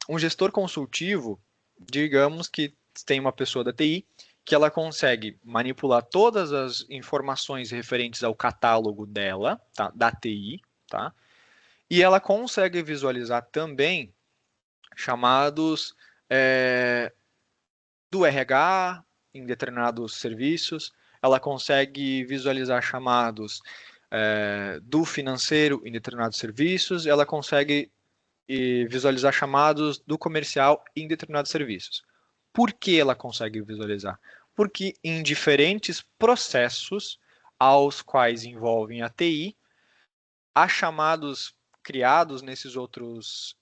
Um gestor consultivo, digamos que tem uma pessoa da TI que ela consegue manipular todas as informações referentes ao catálogo dela, tá? Da TI, tá? E ela consegue visualizar também chamados do RH em determinados serviços, ela consegue visualizar chamados do financeiro em determinados serviços, ela consegue visualizar chamados do comercial em determinados serviços. Por que ela consegue visualizar? Porque em diferentes processos aos quais envolvem a TI, há chamados criados nesses outros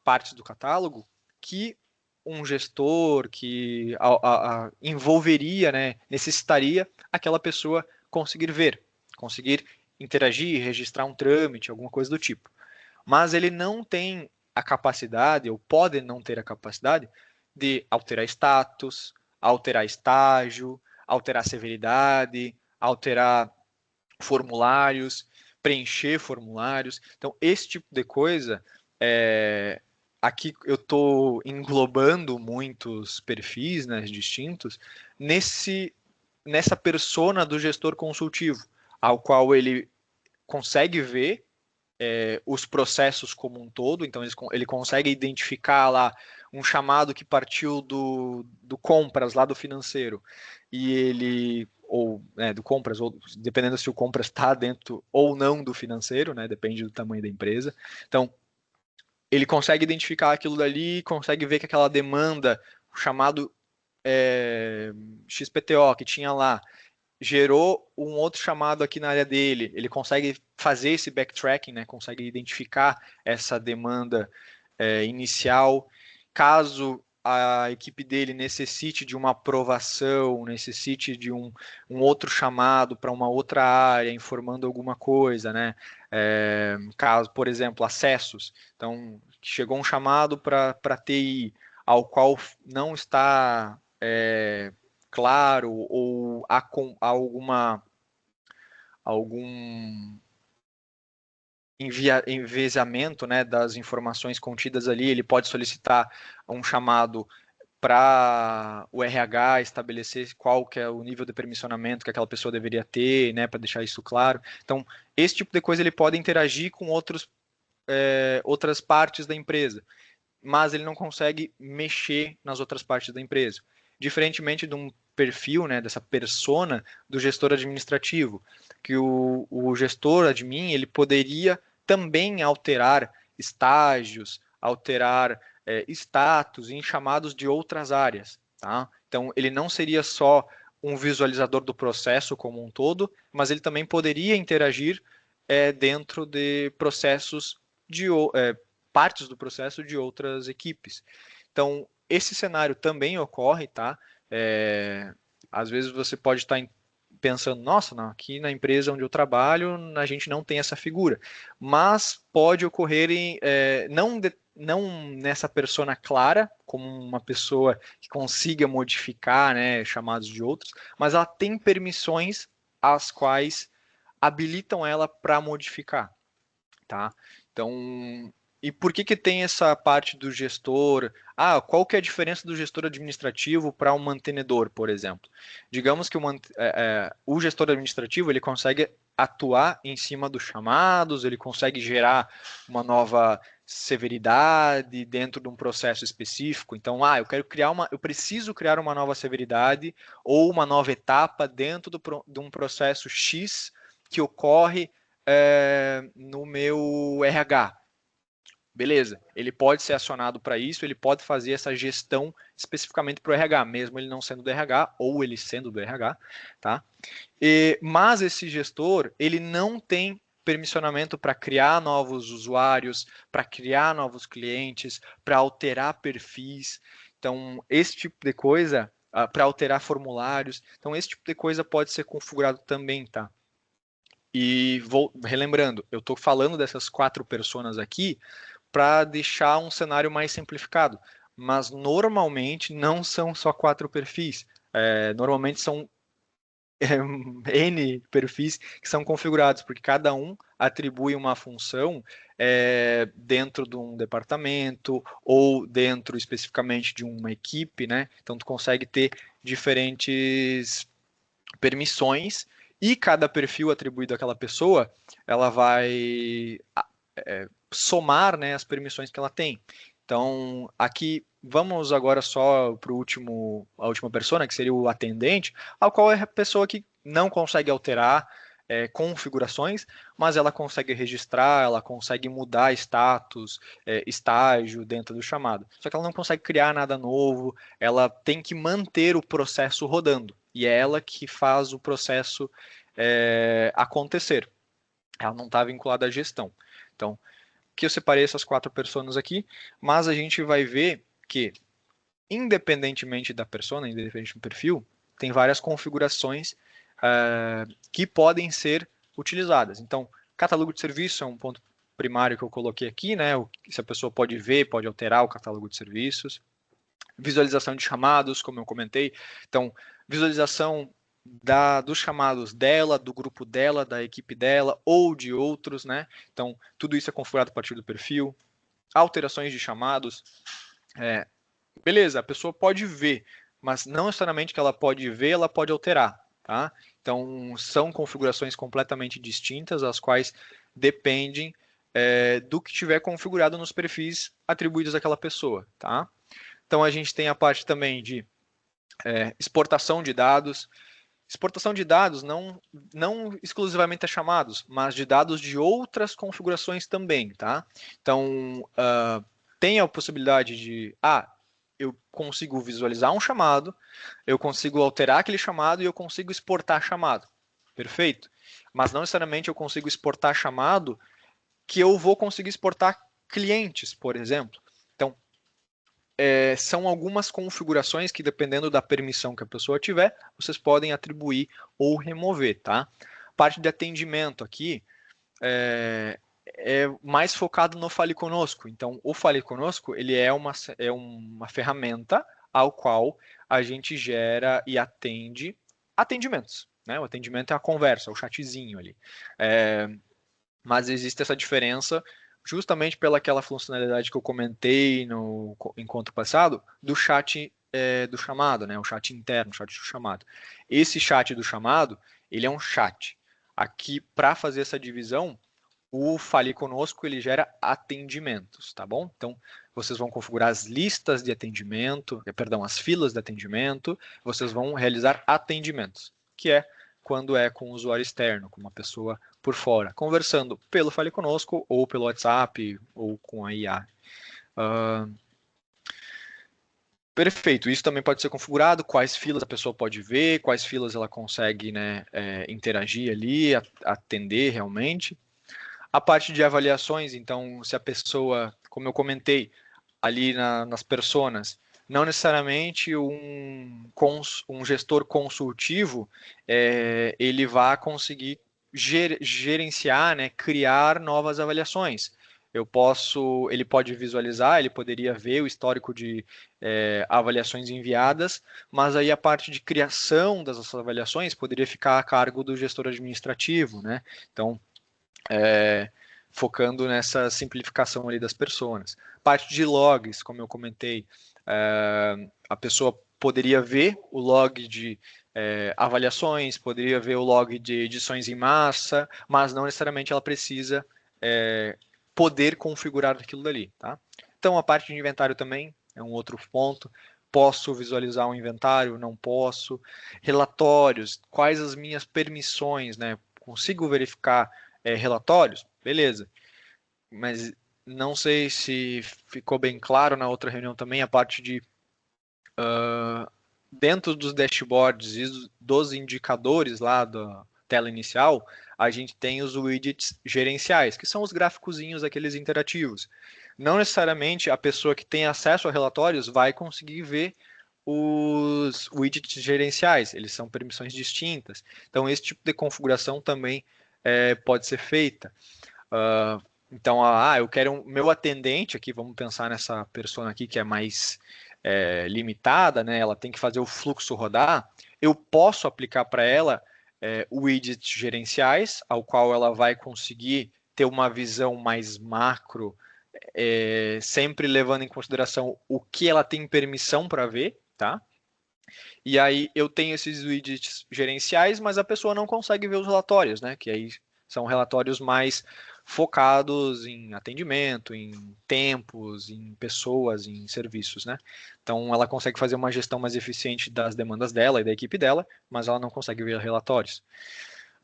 partes do catálogo que um gestor que envolveria, né, necessitaria aquela pessoa conseguir ver, conseguir interagir, registrar um trâmite, alguma coisa do tipo. Mas ele não tem a capacidade, ou pode não ter a capacidade, de alterar status, alterar estágio, alterar severidade, alterar formulários, preencher formulários. Então, esse tipo de coisa, aqui eu estou englobando muitos perfis, né, distintos nessa persona do gestor consultivo, ao qual ele consegue ver os processos como um todo, então ele consegue identificar lá um chamado que partiu do compras lá do financeiro e ele ou do compras, ou dependendo se o compras está dentro ou não do financeiro, né, depende do tamanho da empresa. Então, ele consegue identificar aquilo dali, consegue ver que aquela demanda, o chamado XPTO que tinha lá, gerou um outro chamado aqui na área dele, ele consegue fazer esse backtracking, né? Consegue identificar essa demanda inicial. Caso a equipe dele necessite de uma aprovação, necessite de um outro chamado para uma outra área, informando alguma coisa, né? Caso, por exemplo, acessos. Então, chegou um chamado para TI, ao qual não está claro ou há algum enviesamento, né, das informações contidas ali, ele pode solicitar um chamado para o RH estabelecer qual que é o nível de permissionamento que aquela pessoa deveria ter, né, para deixar isso claro. Então, esse tipo de coisa ele pode interagir com outras partes da empresa, mas ele não consegue mexer nas outras partes da empresa. Diferentemente de um perfil, né, dessa persona do gestor administrativo, que o gestor admin ele poderia também alterar estágios, alterar status em chamados de outras áreas. Tá? Então, ele não seria só um visualizador do processo como um todo, mas ele também poderia interagir dentro de processos de partes do processo de outras equipes. Então, esse cenário também ocorre, tá? Às vezes você pode estar pensando, nossa, não, aqui na empresa onde eu trabalho, a gente não tem essa figura. Mas pode ocorrer não nessa persona clara, como uma pessoa que consiga modificar, né, chamados de outros, mas ela tem permissões as quais habilitam ela para modificar, tá? Então, e por que tem essa parte do gestor? Qual que é a diferença do gestor administrativo para um mantenedor, por exemplo? Digamos que o gestor administrativo ele consegue atuar em cima dos chamados, ele consegue gerar uma nova severidade dentro de um processo específico. Então, eu preciso criar uma nova severidade ou uma nova etapa dentro de um processo X que ocorre no meu RH. Beleza, ele pode ser acionado para isso, ele pode fazer essa gestão especificamente para o RH, mesmo ele não sendo do RH ou ele sendo do RH, tá? Mas esse gestor, ele não tem permissionamento para criar novos usuários, para criar novos clientes, para alterar perfis. Então, esse tipo de coisa, para alterar formulários. Então, esse tipo de coisa pode ser configurado também, tá? E vou relembrando, eu estou falando dessas 4 personas aqui para deixar um cenário mais simplificado, mas normalmente não são só 4 perfis, normalmente são N perfis que são configurados, porque cada um atribui uma função dentro de um departamento ou dentro especificamente de uma equipe, né? Então tu consegue ter diferentes permissões e cada perfil atribuído àquela pessoa, ela vai somar, né, as permissões que ela tem. Então, aqui vamos agora só para a última persona, que seria o atendente, ao qual é a pessoa que não consegue alterar configurações, mas ela consegue registrar, ela consegue mudar status, estágio dentro do chamado. Só que ela não consegue criar nada novo, ela tem que manter o processo rodando. E é ela que faz o processo acontecer. Ela não está vinculada à gestão. Então, que eu separei essas 4 pessoas aqui, mas a gente vai ver que, independentemente da persona, independente do perfil, tem várias configurações que podem ser utilizadas. Então, catálogo de serviço é um ponto primário que eu coloquei aqui, né? Se a pessoa pode ver, pode alterar o catálogo de serviços. Visualização de chamados, como eu comentei. Então, visualização dos chamados dela, do grupo dela, da equipe dela ou de outros, né? Então, tudo isso é configurado a partir do perfil. Alterações de chamados. Beleza, a pessoa pode ver, mas não necessariamente que ela pode ver, ela pode alterar, tá? Então, são configurações completamente distintas, as quais dependem do que tiver configurado nos perfis atribuídos àquela pessoa, tá? Então, a gente tem a parte também de exportação de dados. Exportação de dados não exclusivamente a chamados, mas de dados de outras configurações também, tá? Então, tem a possibilidade de, eu consigo visualizar um chamado, eu consigo alterar aquele chamado e eu consigo exportar chamado. Perfeito? Mas não necessariamente eu consigo exportar chamado que eu vou conseguir exportar clientes, por exemplo. Então, são algumas configurações que, dependendo da permissão que a pessoa tiver, vocês podem atribuir ou remover, tá? Parte de atendimento aqui é mais focado no Fale Conosco. Então, o Fale Conosco, ele é uma ferramenta ao qual a gente gera e atende atendimentos, né? O atendimento é a conversa, o chatzinho ali. Mas existe essa diferença justamente pelaquela funcionalidade que eu comentei no encontro passado, do chat do chamado, né? O chat interno, o chat do chamado. Esse chat do chamado, ele é um chat. Aqui, para fazer essa divisão, o Fale Conosco, ele gera atendimentos, tá bom? Então, vocês vão configurar as listas de atendimento, perdão, as filas de atendimento, vocês vão realizar atendimentos, que é quando é com o usuário externo, com uma pessoa por fora, conversando pelo Fale Conosco, ou pelo WhatsApp, ou com a IA. Perfeito, isso também pode ser configurado, quais filas a pessoa pode ver, quais filas ela consegue, né, interagir ali, atender realmente. A parte de avaliações, então, se a pessoa, como eu comentei, ali nas personas, não necessariamente um gestor consultivo, ele vai conseguir gerenciar, né, criar novas avaliações. Ele pode visualizar, ele poderia ver o histórico de avaliações enviadas, mas aí a parte de criação das avaliações poderia ficar a cargo do gestor administrativo, né? Então, focando nessa simplificação ali das pessoas. Parte de logs, como eu comentei, a pessoa poderia ver o log de avaliações, poderia ver o log de edições em massa, mas não necessariamente ela precisa poder configurar aquilo dali, tá? Então, a parte de inventário também é um outro ponto. Posso visualizar o inventário? Não posso. Relatórios, quais as minhas permissões, né? Consigo verificar relatórios? Beleza. Mas não sei se ficou bem claro na outra reunião também, a parte de dentro dos dashboards e dos indicadores lá da tela inicial, a gente tem os widgets gerenciais, que são os gráficozinhos aqueles interativos. Não necessariamente a pessoa que tem acesso a relatórios vai conseguir ver os widgets gerenciais, eles são permissões distintas. Então, esse tipo de configuração também pode ser feita. Então, eu quero meu atendente aqui, vamos pensar nessa persona aqui que é mais limitada, né? Ela tem que fazer o fluxo rodar. Eu posso aplicar para ela widgets gerenciais, ao qual ela vai conseguir ter uma visão mais macro, sempre levando em consideração o que ela tem permissão para ver, tá? E aí eu tenho esses widgets gerenciais, mas a pessoa não consegue ver os relatórios, né? Que aí são relatórios mais focados em atendimento, em tempos, em pessoas, em serviços, né? Então ela consegue fazer uma gestão mais eficiente das demandas dela e da equipe dela, mas ela não consegue ver relatórios,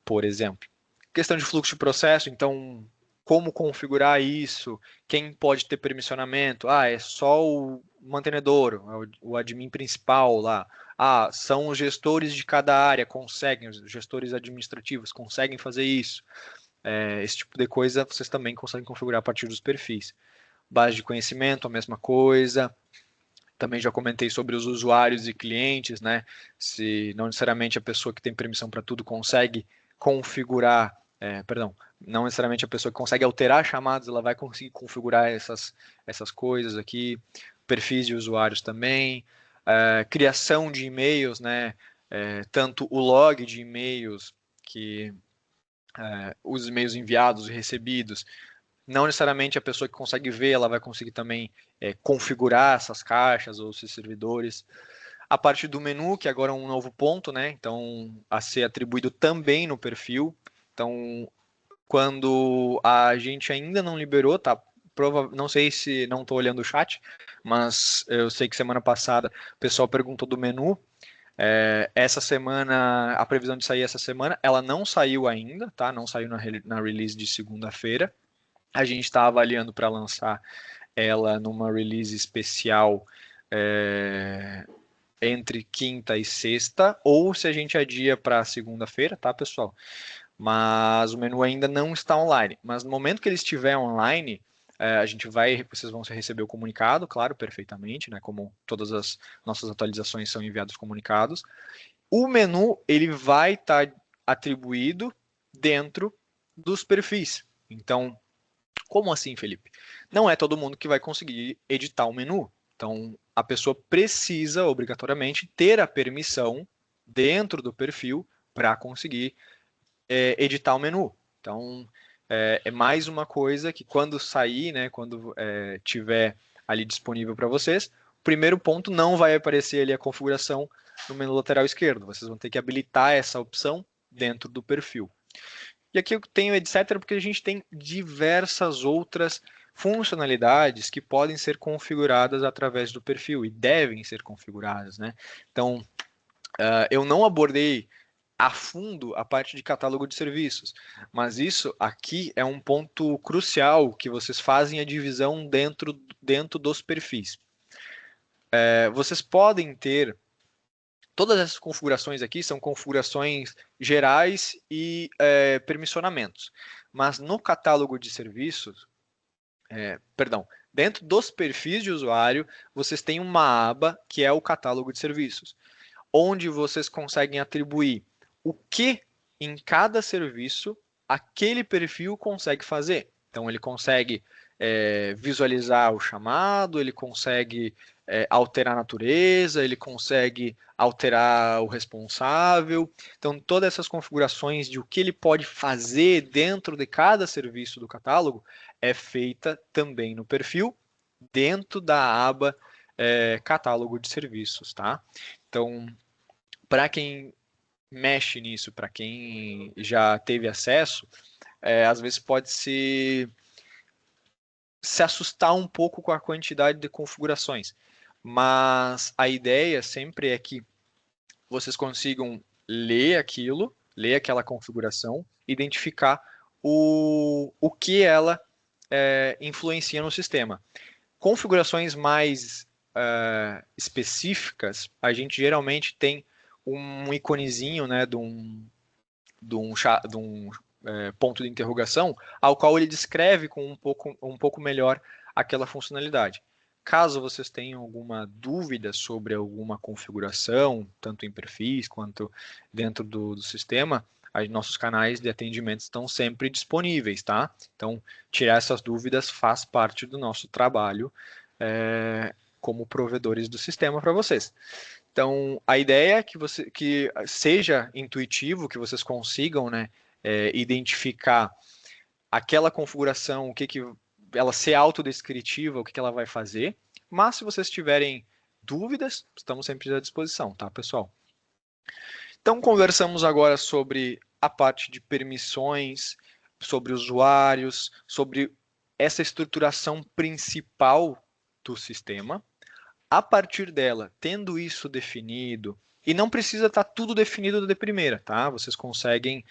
por exemplo. Questão de fluxo de processo, então como configurar isso? Quem pode ter permissionamento? É só o mantenedor, o admin principal lá. São os gestores de cada área, conseguem, os gestores administrativos conseguem fazer isso. Esse tipo de coisa vocês também conseguem configurar a partir dos perfis. Base de conhecimento, a mesma coisa. Também já comentei sobre os usuários e clientes, né? Se não necessariamente a pessoa que tem permissão para tudo consegue configurar, perdão, não necessariamente a pessoa que consegue alterar chamadas, ela vai conseguir configurar essas coisas aqui. Perfis de usuários também. Criação de e-mails, né? Tanto o log de e-mails que os e-mails enviados e recebidos, não necessariamente a pessoa que consegue ver, ela vai conseguir também configurar essas caixas ou esses servidores. A parte do menu, que agora é um novo ponto, né? Então, a ser atribuído também no perfil. Então, quando a gente ainda não liberou, tá? Não sei se não estou olhando o chat, mas eu sei que semana passada o pessoal perguntou do menu. Essa semana, a previsão de sair essa semana, ela não saiu ainda, tá? Não saiu na release de segunda-feira. A gente está avaliando para lançar ela numa release especial entre quinta e sexta, ou se a gente adia para segunda-feira, tá, pessoal? Mas o menu ainda não está online. Mas no momento que ele estiver online, vocês vão receber o comunicado, claro, perfeitamente, né? Como todas as nossas atualizações são enviados comunicados. O menu ele vai estar atribuído dentro dos perfis. Então, Como assim, Felipe? Não é todo mundo que vai conseguir editar o menu. Então, a pessoa precisa, obrigatoriamente, ter a permissão dentro do perfil para conseguir editar o menu. Então, é mais uma coisa que quando sair, né, quando tiver ali disponível para vocês, o primeiro ponto não vai aparecer ali a configuração no menu lateral esquerdo. Vocês vão ter que habilitar essa opção dentro do perfil. E aqui eu tenho etc, porque a gente tem diversas outras funcionalidades que podem ser configuradas através do perfil e devem ser configuradas, né? Então, eu não abordei a fundo a parte de catálogo de serviços, mas isso aqui é um ponto crucial que vocês fazem a divisão dentro dos perfis. Vocês podem ter todas essas configurações aqui são configurações gerais e permissionamentos. Mas no catálogo de serviços, perdão, dentro dos perfis de usuário, vocês têm uma aba que é o catálogo de serviços, onde vocês conseguem atribuir o que em cada serviço aquele perfil consegue fazer. Então, ele consegue visualizar o chamado, ele consegue alterar a natureza, ele consegue alterar o responsável. Então, todas essas configurações de o que ele pode fazer dentro de cada serviço do catálogo é feita também no perfil, dentro da aba catálogo de serviços, tá? Então, para quem mexe nisso, para quem já teve acesso, às vezes pode se assustar um pouco com a quantidade de configurações. Mas a ideia sempre é que vocês consigam ler aquilo, ler aquela configuração, identificar o que ela influencia no sistema. Configurações mais específicas, a gente geralmente tem um iconezinho, né, de um ponto de interrogação, ao qual ele descreve com um pouco melhor aquela funcionalidade. Caso vocês tenham alguma dúvida sobre alguma configuração, tanto em perfis quanto dentro do sistema, nossos canais de atendimento estão sempre disponíveis, tá? Então, tirar essas dúvidas faz parte do nosso trabalho como provedores do sistema para vocês. Então, a ideia é que seja intuitivo, que vocês consigam, né, identificar aquela configuração, o que ela ser autodescritiva, o que ela vai fazer. Mas se vocês tiverem dúvidas, estamos sempre à disposição, tá, pessoal? Então, conversamos agora sobre a parte de permissões, sobre usuários, sobre essa estruturação principal do sistema. A partir dela, tendo isso definido, e não precisa estar tudo definido de primeira, tá? Vocês conseguem,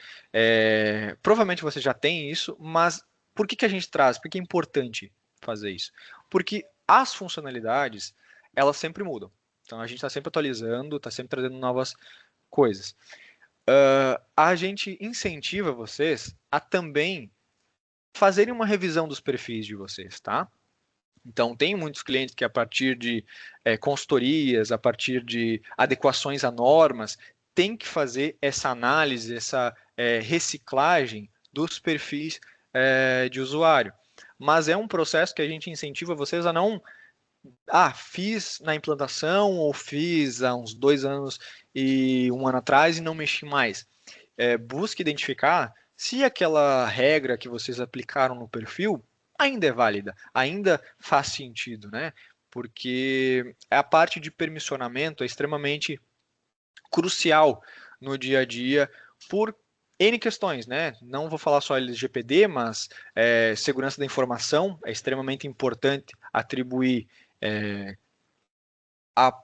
provavelmente você já tem isso, mas por que a gente traz? Por que é importante fazer isso? Porque as funcionalidades, elas sempre mudam. Então a gente está sempre atualizando, está sempre trazendo novas coisas. A gente incentiva vocês a também fazerem uma revisão dos perfis de vocês, tá? Então, tem muitos clientes que, a partir de consultorias, a partir de adequações a normas, tem que fazer essa análise, essa reciclagem dos perfis de usuário. Mas é um processo que a gente incentiva vocês a não. Fiz na implantação ou fiz há uns 2 anos e 1 ano atrás e não mexi mais. Busque identificar se aquela regra que vocês aplicaram no perfil ainda é válida, ainda faz sentido, né? Porque a parte de permissionamento é extremamente crucial no dia a dia por N questões, né? Não vou falar só LGPD, mas segurança da informação é extremamente importante atribuir a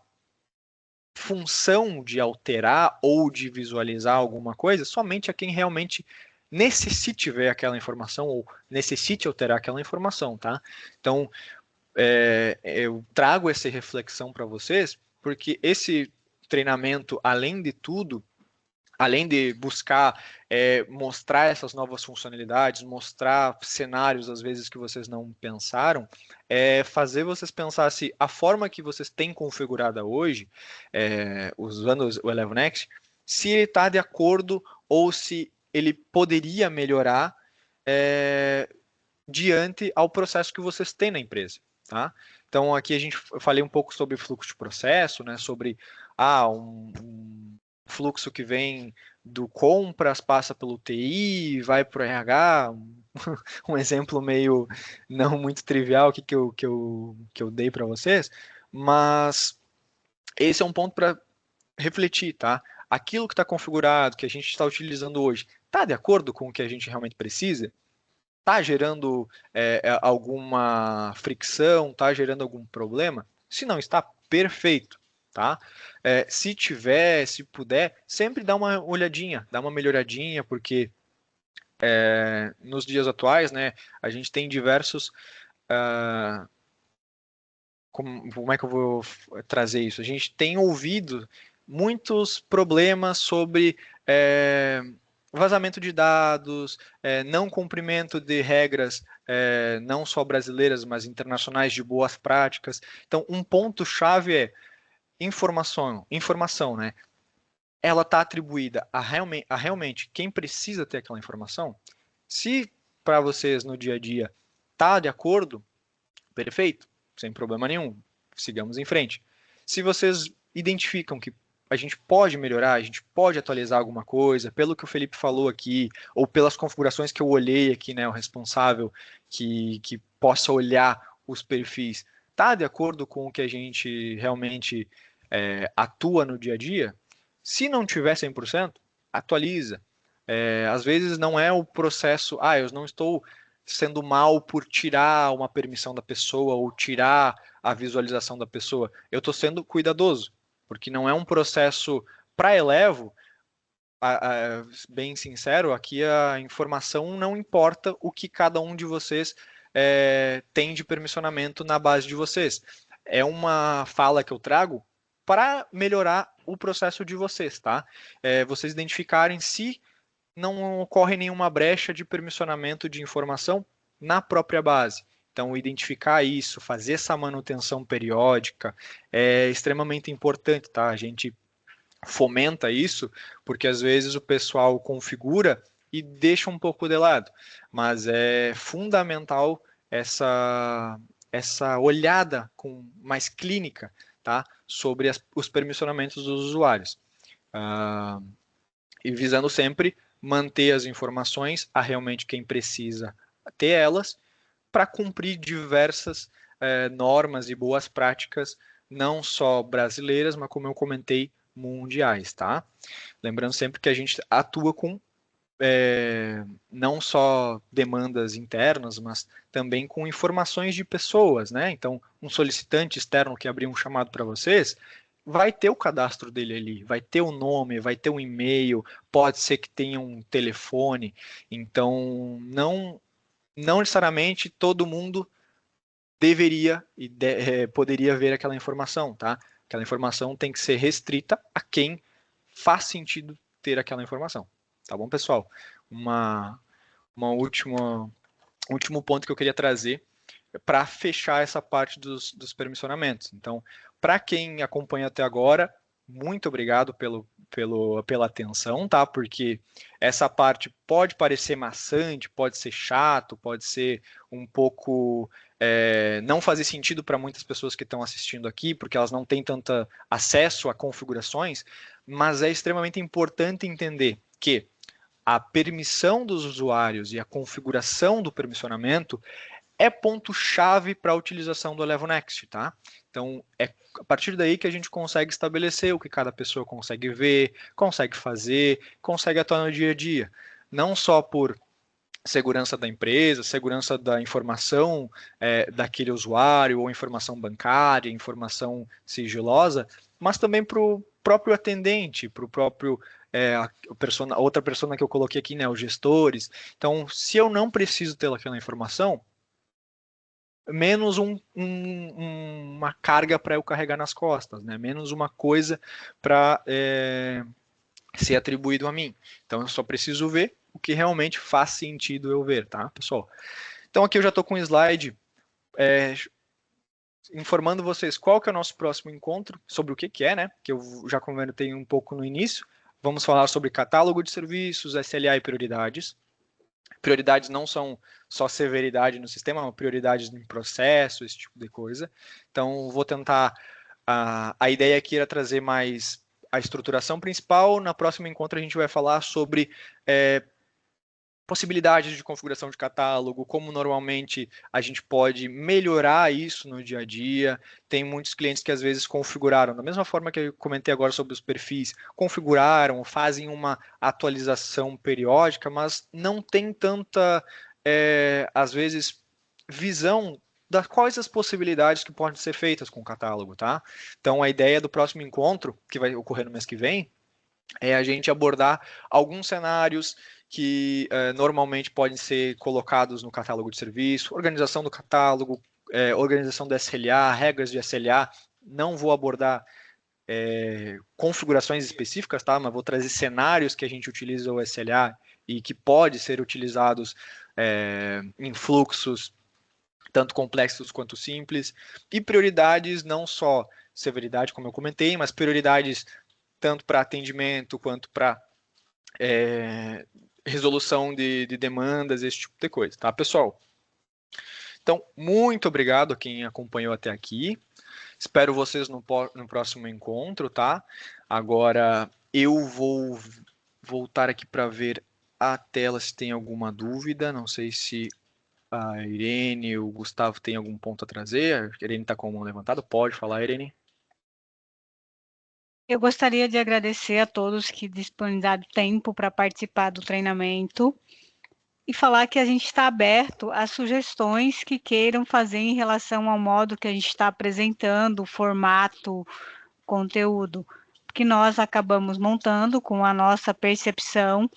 função de alterar ou de visualizar alguma coisa somente a quem realmente necessite ver aquela informação ou necessite alterar aquela informação, tá? Então, eu trago essa reflexão para vocês, porque esse treinamento, além de tudo, além de buscar mostrar essas novas funcionalidades, mostrar cenários às vezes que vocês não pensaram, fazer vocês pensar se a forma que vocês têm configurada hoje, usando o Eleven Next, se ele está de acordo ou se ele poderia melhorar diante ao processo que vocês têm na empresa, tá? Então, aqui eu falei um pouco sobre fluxo de processo, né? Sobre um fluxo que vem do compras, passa pelo TI, vai para o RH, um exemplo meio não muito trivial que eu dei para vocês, mas esse é um ponto para refletir, tá? Aquilo que está configurado, que a gente está utilizando hoje, está de acordo com o que a gente realmente precisa? Está gerando alguma fricção? Está gerando algum problema? Se não está, perfeito, tá? Se tiver, se puder, sempre dá uma olhadinha, dá uma melhoradinha, porque nos dias atuais, né, a gente tem diversos. Como é que eu vou trazer isso? A gente tem ouvido muitos problemas sobre vazamento de dados, não cumprimento de regras, não só brasileiras, mas internacionais de boas práticas. Então, um ponto-chave é informação, né? Ela está atribuída a realmente quem precisa ter aquela informação. Se para vocês no dia a dia está de acordo, perfeito, sem problema nenhum. Sigamos em frente. Se vocês identificam que a gente pode melhorar, a gente pode atualizar alguma coisa, pelo que o Felipe falou aqui, ou pelas configurações que eu olhei aqui, né, o responsável que possa olhar os perfis, está de acordo com o que a gente realmente atua no dia a dia? Se não tiver 100%, atualiza. Às vezes não é o processo, eu não estou sendo mal por tirar uma permissão da pessoa ou tirar a visualização da pessoa. Eu estou sendo cuidadoso, porque não é um processo para elevo. Bem sincero, aqui a informação não importa o que cada um de vocês tem de permissionamento na base de vocês. É uma fala que eu trago para melhorar o processo de vocês, tá? Vocês identificarem se não ocorre nenhuma brecha de permissionamento de informação na própria base. Então, identificar isso, fazer essa manutenção periódica é extremamente importante, tá? A gente fomenta isso porque às vezes o pessoal configura e deixa um pouco de lado, mas é fundamental essa olhada com mais clínica, tá? Sobre os permissionamentos dos usuários. E visando sempre manter as informações a realmente quem precisa ter elas, para cumprir diversas normas e boas práticas, não só brasileiras, mas como eu comentei, mundiais, tá? Lembrando sempre que a gente atua com não só demandas internas, mas também com informações de pessoas, né? Então, um solicitante externo que abrir um chamado para vocês, vai ter o cadastro dele ali, vai ter o nome, vai ter um e-mail, pode ser que tenha um telefone. Então, não necessariamente todo mundo deveria e poderia ver aquela informação, tá? Aquela informação tem que ser restrita a quem faz sentido ter aquela informação. Tá bom, pessoal? Uma último ponto que eu queria trazer para fechar essa parte dos permissionamentos. Então, para quem acompanha até agora, muito obrigado pela atenção, tá? Porque essa parte pode parecer maçante, pode ser chato, pode ser um pouco não fazer sentido para muitas pessoas que estão assistindo aqui, porque elas não têm tanto acesso a configurações, mas é extremamente importante entender que a permissão dos usuários e a configuração do permissionamento é ponto-chave para a utilização do Elevo Next, tá? Então, é a partir daí que a gente consegue estabelecer o que cada pessoa consegue ver, consegue fazer, consegue atuar no dia a dia. Não só por segurança da empresa, segurança da informação daquele usuário, ou informação bancária, informação sigilosa, mas também para o próprio atendente, para o próprio outra pessoa que eu coloquei aqui, né, os gestores. Então, se eu não preciso ter aquela informação, menos uma carga para eu carregar nas costas, né? Menos uma coisa para ser atribuído a mim. Então eu só preciso ver o que realmente faz sentido eu ver, tá, pessoal? Então aqui eu já estou com um slide informando vocês qual que é o nosso próximo encontro, sobre o que é, né? Que eu já comentei um pouco no início. Vamos falar sobre catálogo de serviços, SLA e prioridades. Prioridades não são só severidade no sistema, mas prioridades em processo, esse tipo de coisa. Então, vou tentar... A ideia aqui era trazer mais a estruturação principal. Na próxima encontro, a gente vai falar sobre possibilidades de configuração de catálogo, como normalmente a gente pode melhorar isso no dia a dia. Tem muitos clientes que às vezes configuraram, da mesma forma que eu comentei agora sobre os perfis, configuraram, fazem uma atualização periódica, mas não tem tanta, às vezes, visão das quais as possibilidades que podem ser feitas com o catálogo, tá? Então, a ideia do próximo encontro, que vai ocorrer no mês que vem, é a gente abordar alguns cenários que normalmente podem ser colocados no catálogo de serviço, organização do catálogo, organização do SLA, regras de SLA. Não vou abordar configurações específicas, tá? Mas vou trazer cenários que a gente utiliza o SLA e que pode ser utilizados em fluxos tanto complexos quanto simples, e prioridades não só severidade, como eu comentei, mas prioridades tanto para atendimento quanto para resolução de demandas, esse tipo de coisa, tá, pessoal? Então, muito obrigado a quem acompanhou até aqui. Espero vocês no próximo encontro, tá? Agora eu vou voltar aqui para ver a tela se tem alguma dúvida. Não sei se a Irene ou o Gustavo tem algum ponto a trazer. A Irene está com a mão levantada. Pode falar, Irene. Eu gostaria de agradecer a todos que disponibilizaram tempo para participar do treinamento e falar que a gente está aberto a sugestões que queiram fazer em relação ao modo que a gente está apresentando, o formato, conteúdo, que nós acabamos montando com a nossa percepção,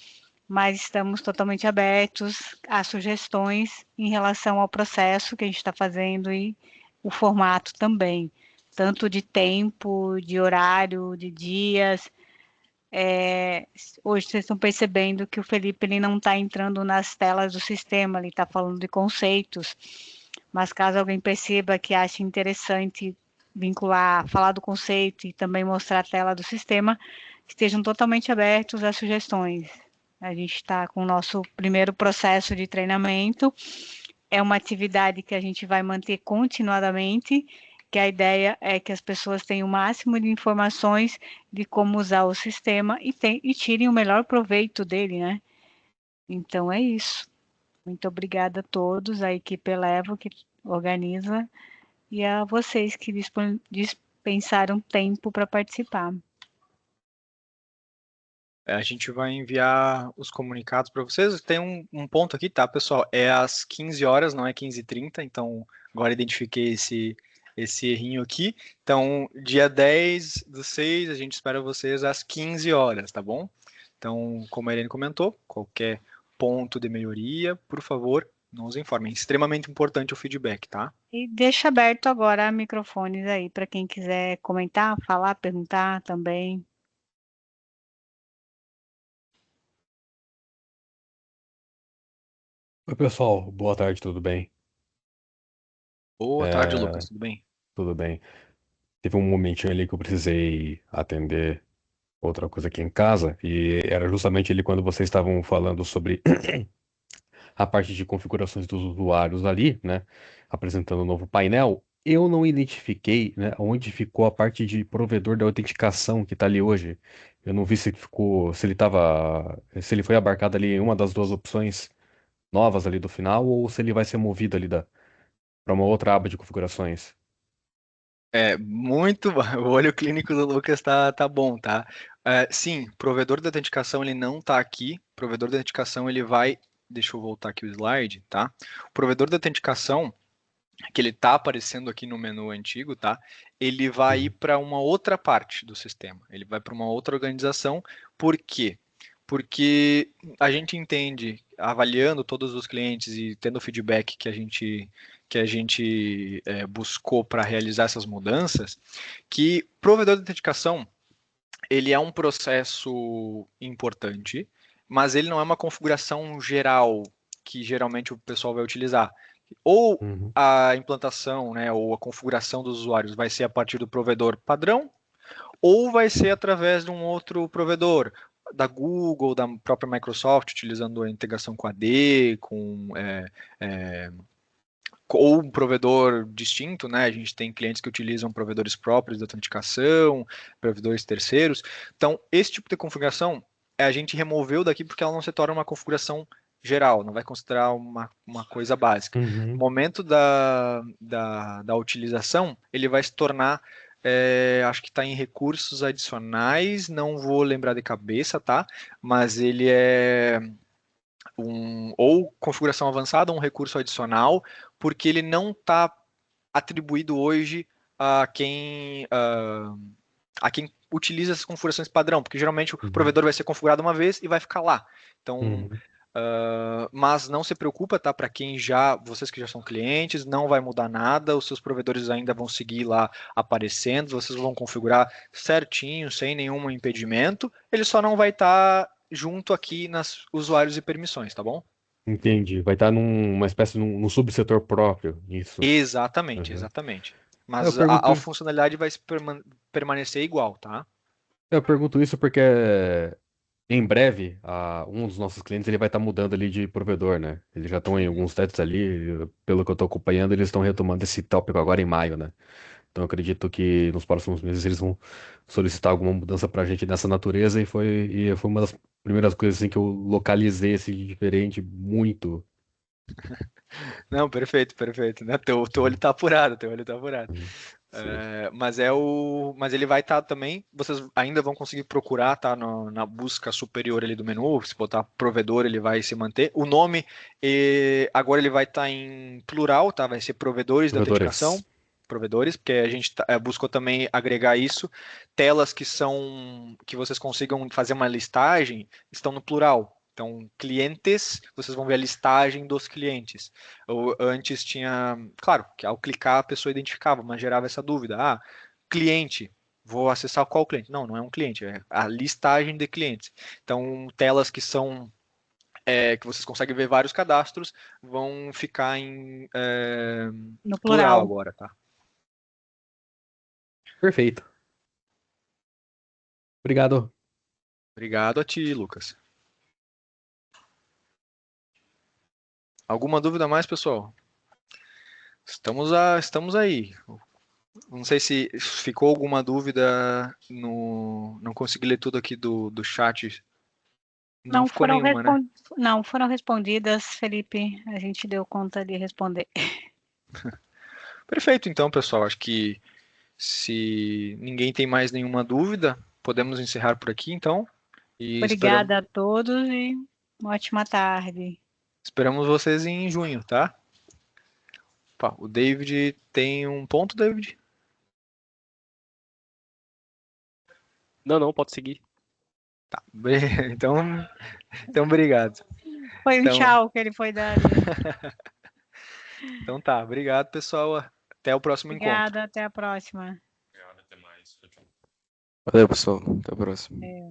mas estamos totalmente abertos a sugestões em relação ao processo que a gente está fazendo e o formato também, tanto de tempo, de horário, de dias. Hoje vocês estão percebendo que o Felipe ele não está entrando nas telas do sistema, ele está falando de conceitos, mas caso alguém perceba que ache interessante vincular, falar do conceito e também mostrar a tela do sistema, estejam totalmente abertos a sugestões. A gente está com o nosso primeiro processo de treinamento, é uma atividade que a gente vai manter continuadamente, que a ideia é que as pessoas tenham o máximo de informações de como usar o sistema e tirem o melhor proveito dele, né? Então é isso. Muito obrigada a todos, a equipe Elevo que organiza e a vocês que dispensaram tempo para participar. A gente vai enviar os comunicados para vocês. Tem um ponto aqui, tá, pessoal? É às 15 horas, não é 15h30, então agora identifiquei esse errinho aqui. Então, dia 10/6, a gente espera vocês às 15 horas, tá bom? Então, como a Irene comentou, qualquer ponto de melhoria, por favor, nos informem. É extremamente importante o feedback, tá? E deixa aberto agora microfones aí para quem quiser comentar, falar, perguntar também. Oi, pessoal. Boa tarde, tudo bem? Boa tarde, É, Lucas, tudo bem? tudo bem. Teve um momentinho ali que eu precisei atender outra coisa aqui em casa, e era justamente ali quando vocês estavam falando sobre a parte de configurações dos usuários ali, né? Apresentando o novo painel. Eu não identifiquei, né, onde ficou a parte de provedor da autenticação que está ali hoje. Eu não vi se ficou, se ele foi abarcado ali em uma das duas opções novas ali do final, ou se ele vai ser movido ali para uma outra aba de configurações. Muito bom. O olho clínico do Lucas tá bom, tá? Sim, provedor de autenticação ele não tá aqui. Provedor de autenticação ele vai. Deixa eu voltar aqui o slide, tá? O provedor de autenticação, que ele tá aparecendo aqui no menu antigo, tá? Ele vai ir Uhum. para uma outra parte do sistema. Ele vai para uma outra organização. Por quê? Porque a gente entende, avaliando todos os clientes e tendo o feedback que a gente buscou para realizar essas mudanças, que provedor de autenticação ele é um processo importante, mas ele não é uma configuração geral que geralmente o pessoal vai utilizar. Ou Uhum. a implantação, né, ou a configuração dos usuários vai ser a partir do provedor padrão, ou vai ser através de um outro provedor. da Google, da própria Microsoft, utilizando a integração com a AD, ou um provedor distinto, né? A gente tem clientes que utilizam provedores próprios de autenticação, provedores terceiros. Então, esse tipo de configuração a gente removeu daqui porque ela não se torna uma configuração geral, não vai considerar uma coisa básica. No Uhum. momento da utilização, ele vai se tornar, acho que está em recursos adicionais, não vou lembrar de cabeça, tá? Mas ele é ou configuração avançada, um recurso adicional, porque ele não está atribuído hoje a quem utiliza essas configurações padrão, porque geralmente o Uhum. provedor vai ser configurado uma vez e vai ficar lá. Então, Uhum. mas não se preocupa, tá? Para vocês que já são clientes, não vai mudar nada, os seus provedores ainda vão seguir lá aparecendo, vocês vão configurar certinho, sem nenhum impedimento, ele só não vai estar junto aqui nas usuários e permissões, tá bom? Entendi. Vai estar numa espécie, num subsetor próprio, isso. Exatamente, Uhum. exatamente. Eu Mas pergunto, a funcionalidade vai permanecer igual, tá? eu pergunto isso porque em breve, um dos nossos clientes ele vai estar mudando ali de provedor, né? Eles já estão em Uhum. alguns testes ali, pelo que eu estou acompanhando, eles estão retomando esse tópico agora em maio, né? Então eu acredito que nos próximos meses eles vão solicitar alguma mudança para a gente dessa natureza e foi uma das primeiras coisas assim que eu localizei esse diferente muito. Não, perfeito, perfeito, né? Teu olho tá apurado, teu olho tá apurado. Uhum. Sim. Mas ele vai estar também. Vocês ainda vão conseguir procurar, tá? Na busca superior ali do menu. Se botar provedor, ele vai se manter. O nome agora ele vai estar em plural, tá? Vai ser provedores de autenticação, Provedores. provedores, porque a gente buscou também agregar isso. Telas que vocês consigam fazer uma listagem estão no plural. Então, clientes, vocês vão ver a listagem dos clientes. Antes tinha, claro, que ao clicar a pessoa identificava, mas gerava essa dúvida. Cliente, vou acessar qual cliente? Não, não é um cliente, é a listagem de clientes. Então, telas que vocês conseguem ver vários cadastros vão ficar em No plural plural. agora, tá? Perfeito. Obrigado. Obrigado a ti, Lucas. Alguma dúvida mais, pessoal? Estamos aí. Não sei se ficou alguma dúvida no. Não consegui ler tudo aqui do chat. Não Não ficou foram, nenhuma, né? não foram respondidas, Felipe. A gente deu conta de responder. Perfeito, então, pessoal. Acho que se ninguém tem mais nenhuma dúvida, podemos encerrar por aqui, então. E Obrigada a todos e uma ótima tarde. esperamos vocês em junho, tá? Opa, o David tem um ponto, David? Não, não, pode seguir. Tá. Então, então obrigado. Foi um Então, tchau que ele foi dar ali. então tá. Obrigado, pessoal. Até o próximo encontro. Obrigada, até a próxima. Até mais. Tchau, tchau. Valeu, pessoal. Até a próxima. É.